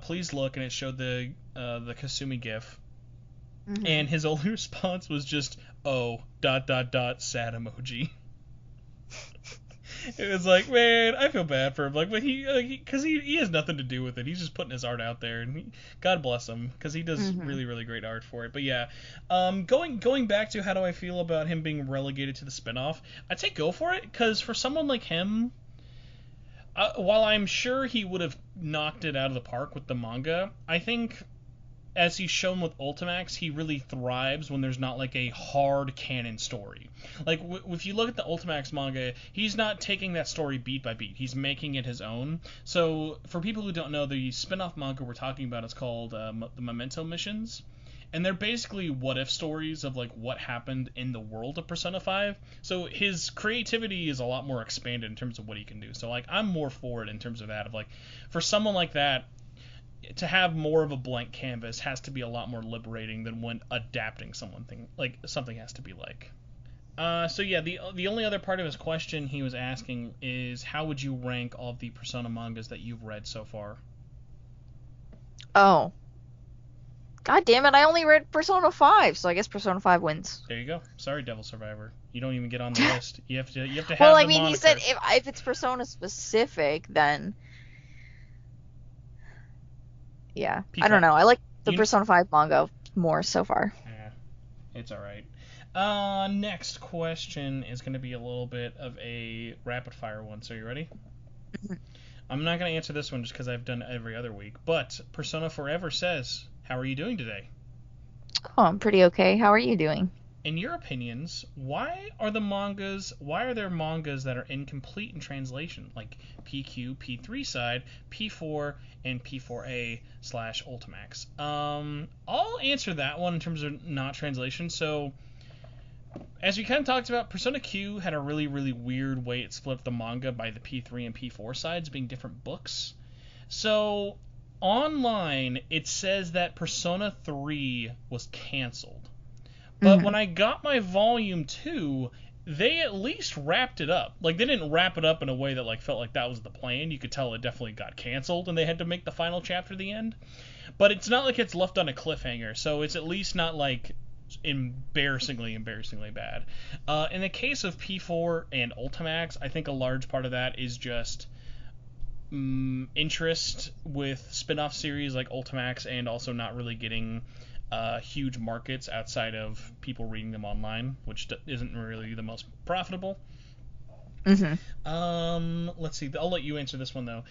Please look." And it showed the Kasumi GIF. And his only response was just, "Oh, ... sad emoji." It was like, man, I feel bad for him. Like, but because he has nothing to do with it. He's just putting his art out there, and God bless him, because he does really, really great art for it. But yeah, going back to how do I feel about him being relegated to the spinoff? I'd say go for it, because for someone like him, while I'm sure he would have knocked it out of the park with the manga, I think, as he's shown with Ultimax, he really thrives when there's not like a hard canon story. Like if you look at the Ultimax manga, he's not taking that story beat by beat. He's making it his own. So for people who don't know, the spin-off manga we're talking about is called the Memento Missions. And they're basically what-if stories of like what happened in the world of Persona 5. So his creativity is a lot more expanded in terms of what he can do. So like I'm more for it in terms of that. Of like, for someone like that, to have more of a blank canvas has to be a lot more liberating than when adapting something has to be like. So yeah, the only other part of his question he was asking is, how would you rank all of the Persona mangas that you've read so far? Oh. God damn it, I only read Persona 5, so I guess Persona 5 wins. There you go. Sorry, Devil Survivor. You don't even get on the list. You have to have well, the I mean, moniker. He said if it's Persona specific, then yeah. P5. I don't know. I like the Persona 5 manga more so far. Yeah, it's alright. Next question is going to be a little bit of a rapid fire one, so you ready? I'm not going to answer this one just because I've done every other week, but Persona Forever says, how are you doing today? Oh, I'm pretty okay. How are you doing? In your opinions, why are there mangas that are incomplete in translation, like PQ, P3 side, P4, and P4A / Ultimax? I'll answer that one in terms of not translation. So, as we kind of talked about, Persona Q had a really, really weird way it split up the manga by the P3 and P4 sides being different books. So, online, it says that Persona 3 was canceled. But when I got my Volume 2, they at least wrapped it up. Like, they didn't wrap it up in a way that, like, felt like that was the plan. You could tell it definitely got canceled, and they had to make the final chapter the end. But it's not like it's left on a cliffhanger, so it's at least not, like, embarrassingly bad. In the case of P4 and Ultimax, I think a large part of that is just interest with spin-off series like Ultimax, and also not really getting huge markets outside of people reading them online, which isn't really the most profitable. Let's see. I'll let you answer this one though.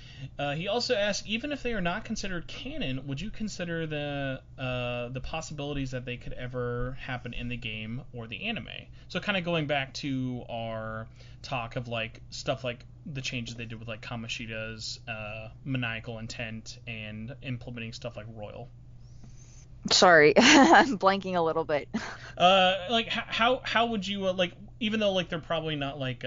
He also asked, even if they are not considered canon, would you consider the possibilities that they could ever happen in the game or the anime? So kind of going back to our talk of like stuff like the changes they did with like Kamoshida's maniacal intent and implementing stuff like Royal. Sorry, I'm blanking a little bit. Like how would you like, even though like they're probably not like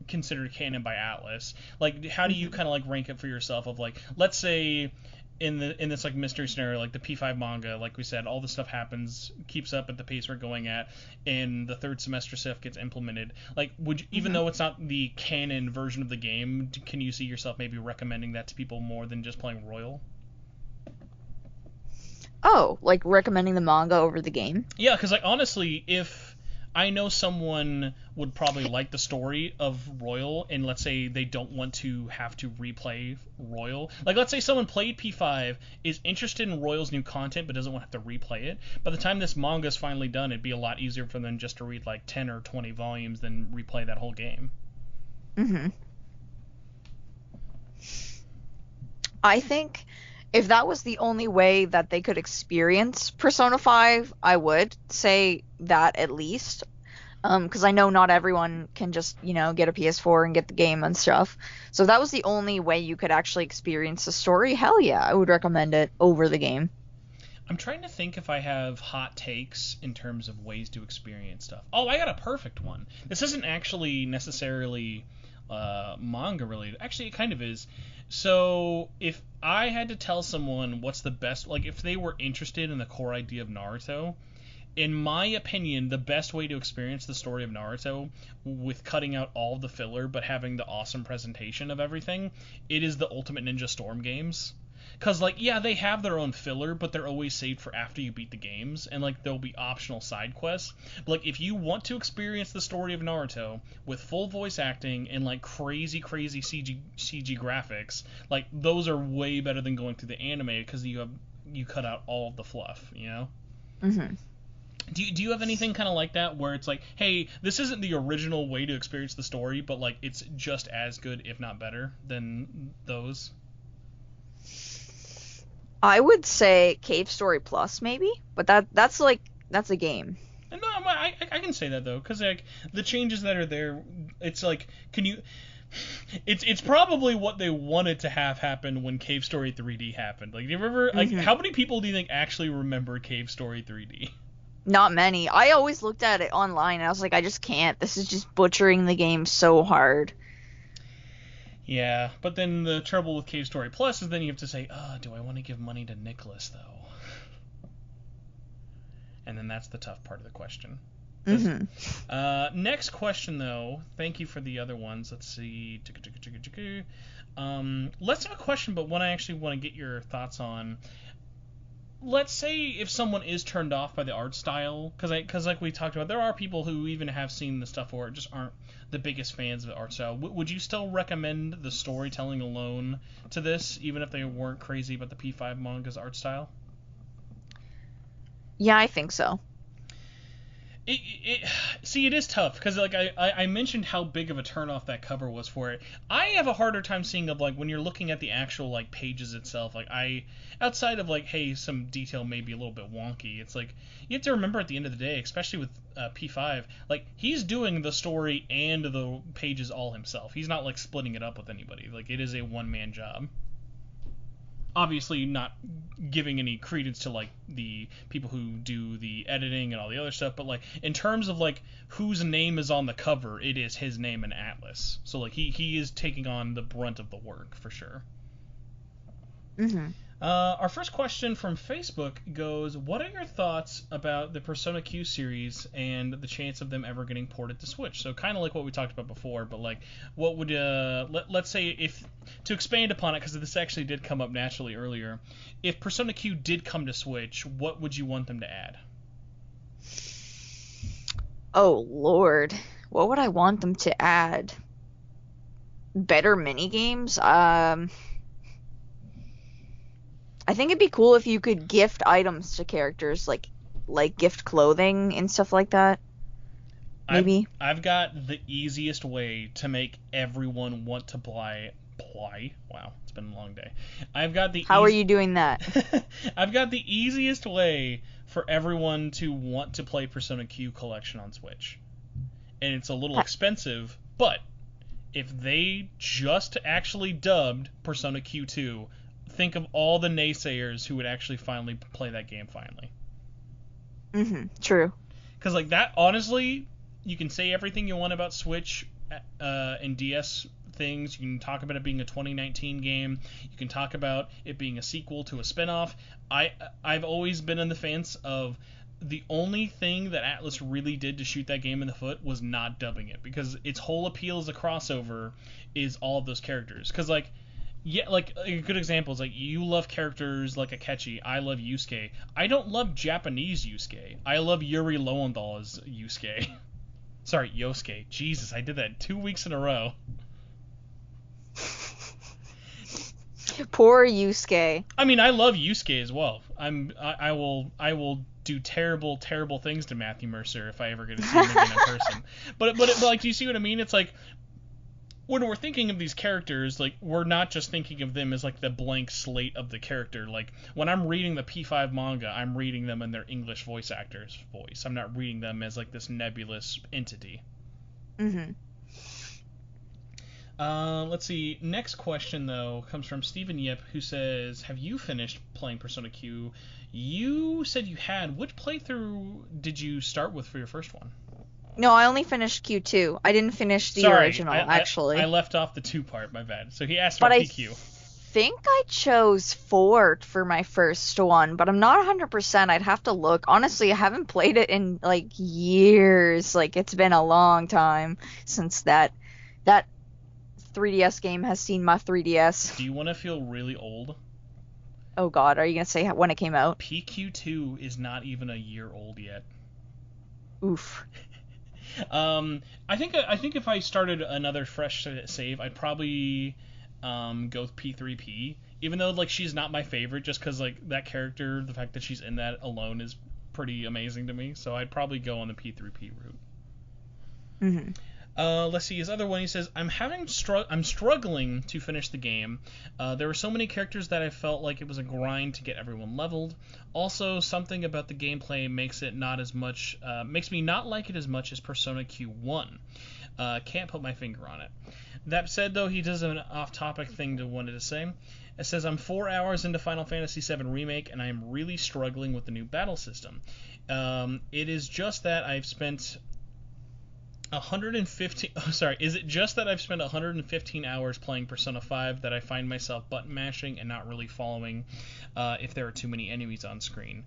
considered canon by Atlas, like how do you kind of like rank it for yourself of like, let's say in this like mystery scenario, like the P5 manga, like we said, all this stuff happens, keeps up at the pace we're going at, and the third semester stuff gets implemented. Like, would you, even though it's not the canon version of the game, can you see yourself maybe recommending that to people more than just playing Royal? Oh, like recommending the manga over the game? Yeah, because like honestly, if I know someone would probably like the story of Royal, and let's say they don't want to have to replay Royal. Like, let's say someone played P5, is interested in Royal's new content, but doesn't want to have to replay it. By the time this manga is finally done, it'd be a lot easier for them just to read like 10 or 20 volumes than replay that whole game. I think if that was the only way that they could experience Persona 5, I would say that at least. Because I know not everyone can just, get a PS4 and get the game and stuff. So if that was the only way you could actually experience the story, hell yeah, I would recommend it over the game. I'm trying to think if I have hot takes in terms of ways to experience stuff. Oh, I got a perfect one. This isn't actually necessarily manga related. Actually, it kind of is. So if I had to tell someone what's the best, like if they were interested in the core idea of Naruto, in my opinion, the best way to experience the story of Naruto, with cutting out all the filler but having the awesome presentation of everything, it is the Ultimate Ninja Storm games. Because, like, yeah, they have their own filler, but they're always saved for after you beat the games, and, like, there'll be optional side quests. But, like, if you want to experience the story of Naruto with full voice acting and, like, crazy CG graphics, like, those are way better than going through the anime, because you cut out all of the fluff, you know? Do you have anything kind of like that, where it's like, hey, this isn't the original way to experience the story, but, like, it's just as good, if not better, than those? I would say Cave Story Plus, maybe, but that's a game. No, I can say that though, because like the changes that are there, it's like, can you? It's probably what they wanted to have happen when Cave Story 3D happened. Like, do you remember? Like, how many people do you think actually remember Cave Story 3D? Not many. I always looked at it online and I was like, I just can't. This is just butchering the game so hard. Yeah, but then the trouble with Cave Story Plus is then you have to say, do I want to give money to Nicholas, though? And then that's the tough part of the question. Next question, though. Thank you for the other ones. Let's see. Let's have a question, but one I actually want to get your thoughts on. Let's say if someone is turned off by the art style, because like we talked about, there are people who even have seen the stuff or just aren't the biggest fans of the art style. Would you still recommend the storytelling alone to this, even if they weren't crazy about the P5 manga's art style? Yeah, I think so. See, it is tough, because like I mentioned how big of a turnoff that cover was for it. I have a harder time seeing of like when you're looking at the actual like pages itself. Like outside of like, hey, some detail may be a little bit wonky. It's like you have to remember at the end of the day, especially with P5, like he's doing the story and the pages all himself. He's not like splitting it up with anybody. Like it is a one-man job. obviously not giving any credence to like the people who do the editing and all the other stuff, but like in terms of like whose name is on the cover, it is his name in Atlas. So like he is taking on the brunt of the work for sure. Mm-hmm. Our first question from Facebook goes, what are your thoughts about the Persona Q series and the chance of them ever getting ported to Switch? So kind of like what we talked about before, but like what would, let's say if, to expand upon it, because this actually did come up naturally earlier, if Persona Q did come to Switch, what would you want them to add? Oh, Lord. What would I want them to add? Better minigames? I think it'd be cool if you could gift items to characters, like gift clothing and stuff like that. Maybe. I've got the easiest way to make everyone want to play. Wow, it's been a long day. How are you doing that? I've got the easiest way for everyone to want to play Persona Q Collection on Switch. And it's a little expensive, but if they just actually dubbed Persona Q2, think of all the naysayers who would actually finally play that game finally. True. Because like that, honestly, you can say everything you want about Switch and DS things. You can talk about it being a 2019 game. You can talk about it being a sequel to a spinoff. I've always been in the fence of the only thing that Atlas really did to shoot that game in the foot was not dubbing it, because its whole appeal as a crossover is all of those characters. Because like, yeah, like a good example is like you love characters like Akechi. I love Yusuke. I don't love Japanese Yusuke. I love Yuri Lowenthal as Yusuke. Sorry, Yosuke. Jesus, I did that 2 weeks in a row. Poor Yusuke. I mean, I love Yusuke as well. I will do terrible things to Matthew Mercer if I ever get to see him again in person. But like, do you see what I mean? It's like, when we're thinking of these characters, like, we're not just thinking of them as like the blank slate of the character. Like, when I'm reading the P5 manga, I'm reading them in their English voice actor's voice. I'm not reading them as like this nebulous entity. Let's see. Next question, though, comes from Stephen Yip, who says, have you finished playing Persona Q? You said you had. Which playthrough did you start with for your first one? No, I only finished Q2. I didn't finish the original, actually. I left off the 2 part, my bad. So he asked about PQ. I think I chose 4 for my first one, but I'm not 100%. I'd have to look. Honestly, I haven't played it in, like, years. Like, it's been a long time since that 3DS game has seen my 3DS. Do you want to feel really old? Oh, God. Are you going to say when it came out? PQ2 is not even a year old yet. Oof. I think if I started another fresh save, I'd probably go with P3P, even though like she's not my favorite, just because like that character, the fact that she's in that alone is pretty amazing to me. So I'd probably go on the P3P route. Let's see his other one. He says, I'm struggling to finish the game. There were so many characters that I felt like it was a grind to get everyone leveled. Also, something about the gameplay makes me not like it as much as Persona Q1. Can't put my finger on it. That said, though, he does an off-topic thing to wanted to say. It says, I'm 4 hours into Final Fantasy VII Remake, and I am really struggling with the new battle system. It is just that I've spent 115 hours playing Persona 5 that I find myself button mashing and not really following if there are too many enemies on screen.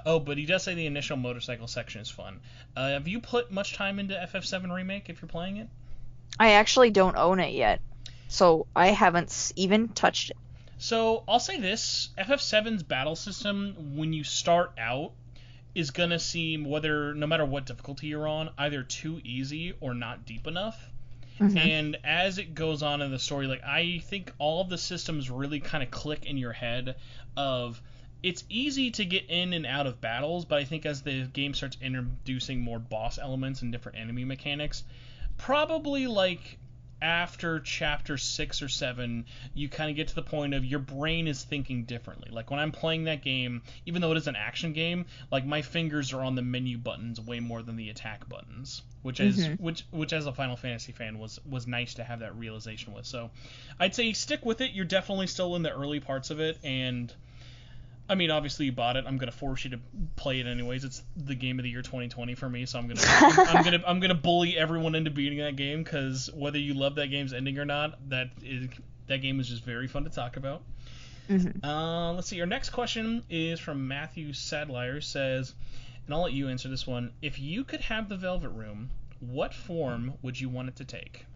Oh, but he does say the initial motorcycle section is fun. Have you put much time into FF7 Remake if you're playing it? I actually don't own it yet, so I haven't even touched it. So I'll say this, FF7's battle system, when you start out, is going to seem, no matter what difficulty you're on, either too easy or not deep enough. And as it goes on in the story, like, I think all of the systems really kind of click in your head of, it's easy to get in and out of battles, but I think as the game starts introducing more boss elements and different enemy mechanics, probably like after chapter 6 or 7, you kind of get to the point of your brain is thinking differently. Like when I'm playing that game, even though it is an action game, like my fingers are on the menu buttons way more than the attack buttons, which is which as a Final Fantasy fan was nice to have that realization with. So I'd say stick with it. You're definitely still in the early parts of it, and I mean, obviously you bought it. I'm gonna force you to play it anyways. It's the game of the year 2020 for me, so I'm gonna bully everyone into beating that game, because whether you love that game's ending or not, that game is just very fun to talk about. Let's see. Our next question is from Matthew Sadlier. Says, and I'll let you answer this one. If you could have the Velvet Room, what form would you want it to take?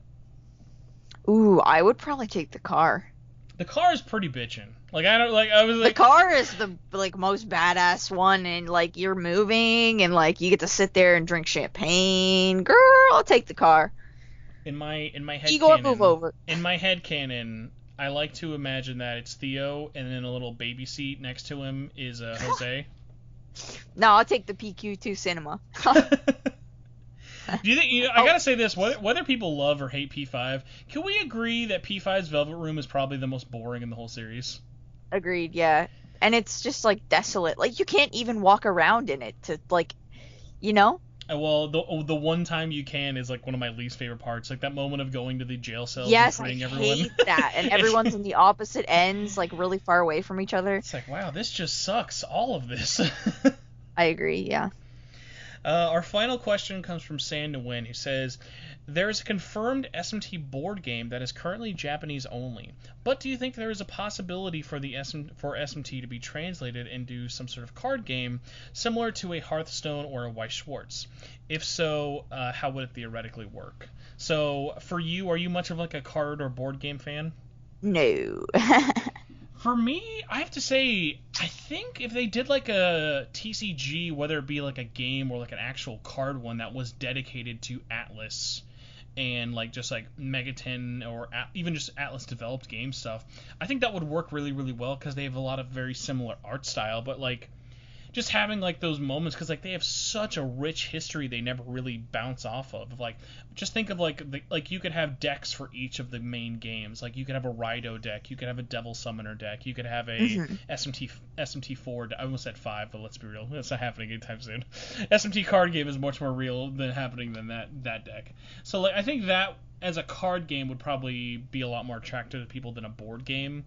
Ooh, I would probably take the car. The car is pretty bitchin'. Like I was like, the car is the most badass one, and like you're moving and like you get to sit there and drink champagne. Girl, I'll take the car. In my head Igor, canon, move over. In my head canon, I like to imagine that it's Theo, and then a little baby seat next to him is Jose. No, I'll take the PQ2 Cinema. Do you think? I gotta say this: whether people love or hate P5, can we agree that P5's Velvet Room is probably the most boring in the whole series? Agreed. Yeah, and it's just like desolate. Like you can't even walk around in it to like, you know. Well, the one time you can is like one of my least favorite parts, like that moment of going to the jail cells and freeing everyone. Yes, I hate that, and everyone's in the opposite ends, like really far away from each other. It's like, wow, this just sucks. All of this. I agree. Yeah. Our final question comes from Sand to Win, who says, there is a confirmed SMT board game that is currently Japanese only, but do you think there is a possibility for SMT to be translated into some sort of card game similar to a Hearthstone or a Weiss Schwarz? If so, how would it theoretically work? So, for you, are you much of like a card or board game fan? No. For me, I have to say, I think if they did like a TCG, whether it be like a game or like an actual card one that was dedicated to Atlas and like just like Megaton or even just Atlas developed game stuff, I think that would work really, really well because they have a lot of very similar art style, but like just having like those moments, because like they have such a rich history they never really bounce off of. Like just think of like you could have decks for each of the main games. Like you could have a Rido deck, you could have a Devil Summoner deck, you could have a SMT4. I almost said 5, but let's be real, that's not happening anytime soon. SMT card game is much more real than happening than that deck. So like I think that as a card game would probably be a lot more attractive to people than a board game.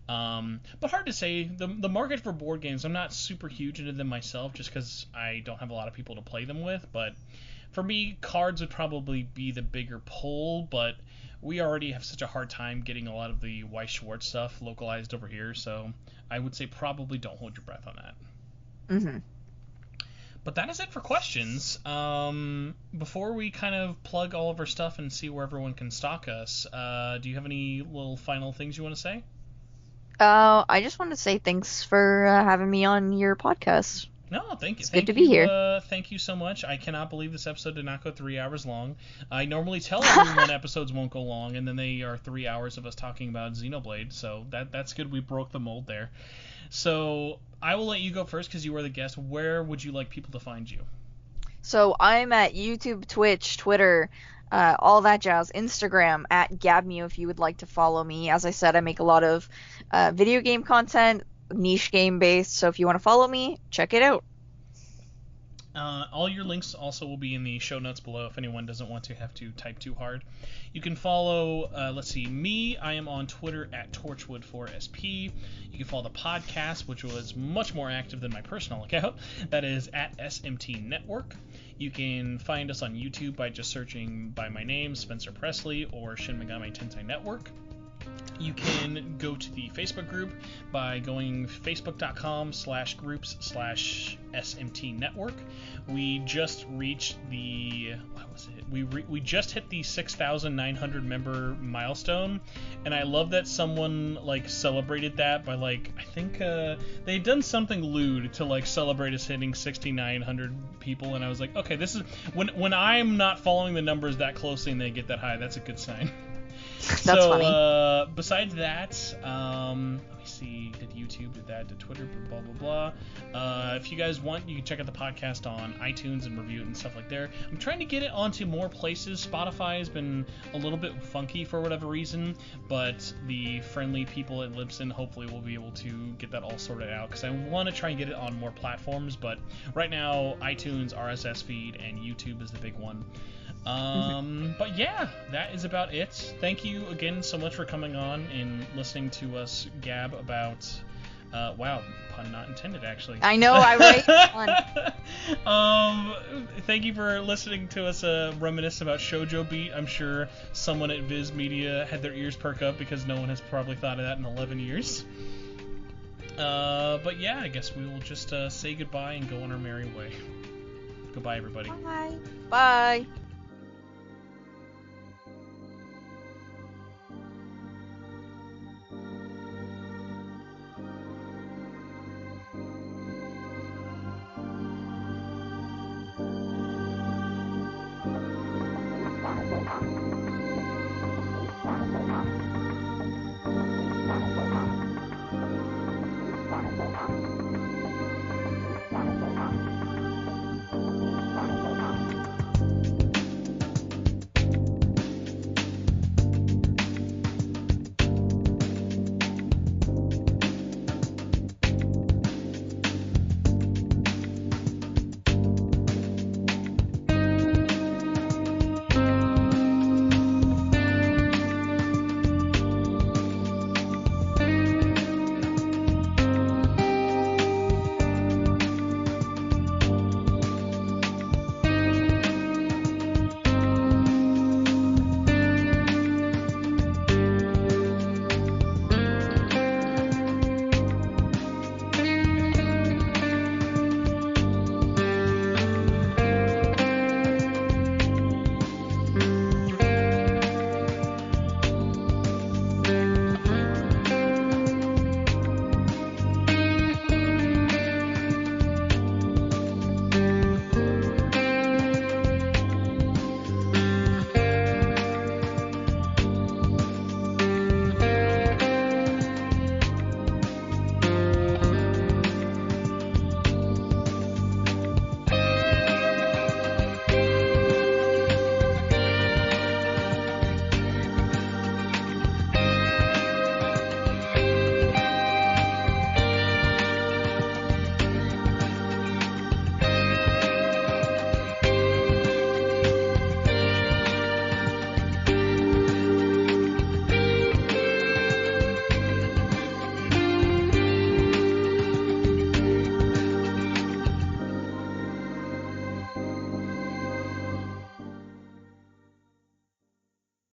But hard to say. The market for board games, I'm not super huge into them myself just because I don't have a lot of people to play them with, but for me, cards would probably be the bigger pull, but we already have such a hard time getting a lot of the Weiss Schwarz stuff localized over here, so I would say probably don't hold your breath on that. But that is it for questions. Before we kind of plug all of our stuff and see where everyone can stalk us, do you have any little final things you want to say? I just want to say thanks for having me on your podcast. No, thank you. It's good to be here. Thank you so much. I cannot believe this episode did not go 3 hours long. I normally tell everyone episodes won't go long, and then they are 3 hours of us talking about Xenoblade, so that's good. We broke the mold there. So I will let you go first because you are the guest. Where would you like people to find you? So I'm at YouTube, Twitch, Twitter, all that jazz, Instagram at Gabbmew if you would like to follow me. As I said, I make a lot of video game content, niche game based, so if you want to follow me, check it out. All your links also will be in the show notes below if anyone doesn't want to have to type too hard. You can follow, me. I am on Twitter at Torchwood4SP. You can follow the podcast, which was much more active than my personal account. That is at SMT Network. You can find us on YouTube by just searching by my name, Spencer Presley, or Shin Megami Tensei Network. You can go to the Facebook group by going facebook.com/groups/SMT Network. We just reached the, we just hit the 6,900 member milestone, and I love that someone like celebrated that by like, I think they'd done something lewd to like celebrate us hitting 6,900 people, and I was like, okay, this is when I'm not following the numbers that closely and they get that high, that's a good sign. That's funny. Besides that, let me see. Did YouTube, did that, did Twitter, blah, blah, blah. If you guys want, you can check out the podcast on iTunes and review it and stuff like there. I'm trying to get it onto more places. Spotify has been a little bit funky for whatever reason, but the friendly people at Libsyn hopefully will be able to get that all sorted out, because I want to try and get it on more platforms, but right now, iTunes, RSS feed, and YouTube is the big one. But yeah, that is about it. Thank you again so much for coming on and listening to us gab about, wow, pun not intended actually. I know, I write pun. Thank you for listening to us reminisce about Shojo Beat. I'm sure someone at Viz Media had their ears perk up because no one has probably thought of that in 11 years. But yeah, I guess we will just say goodbye and go on our merry way. Goodbye, everybody. Bye. Bye.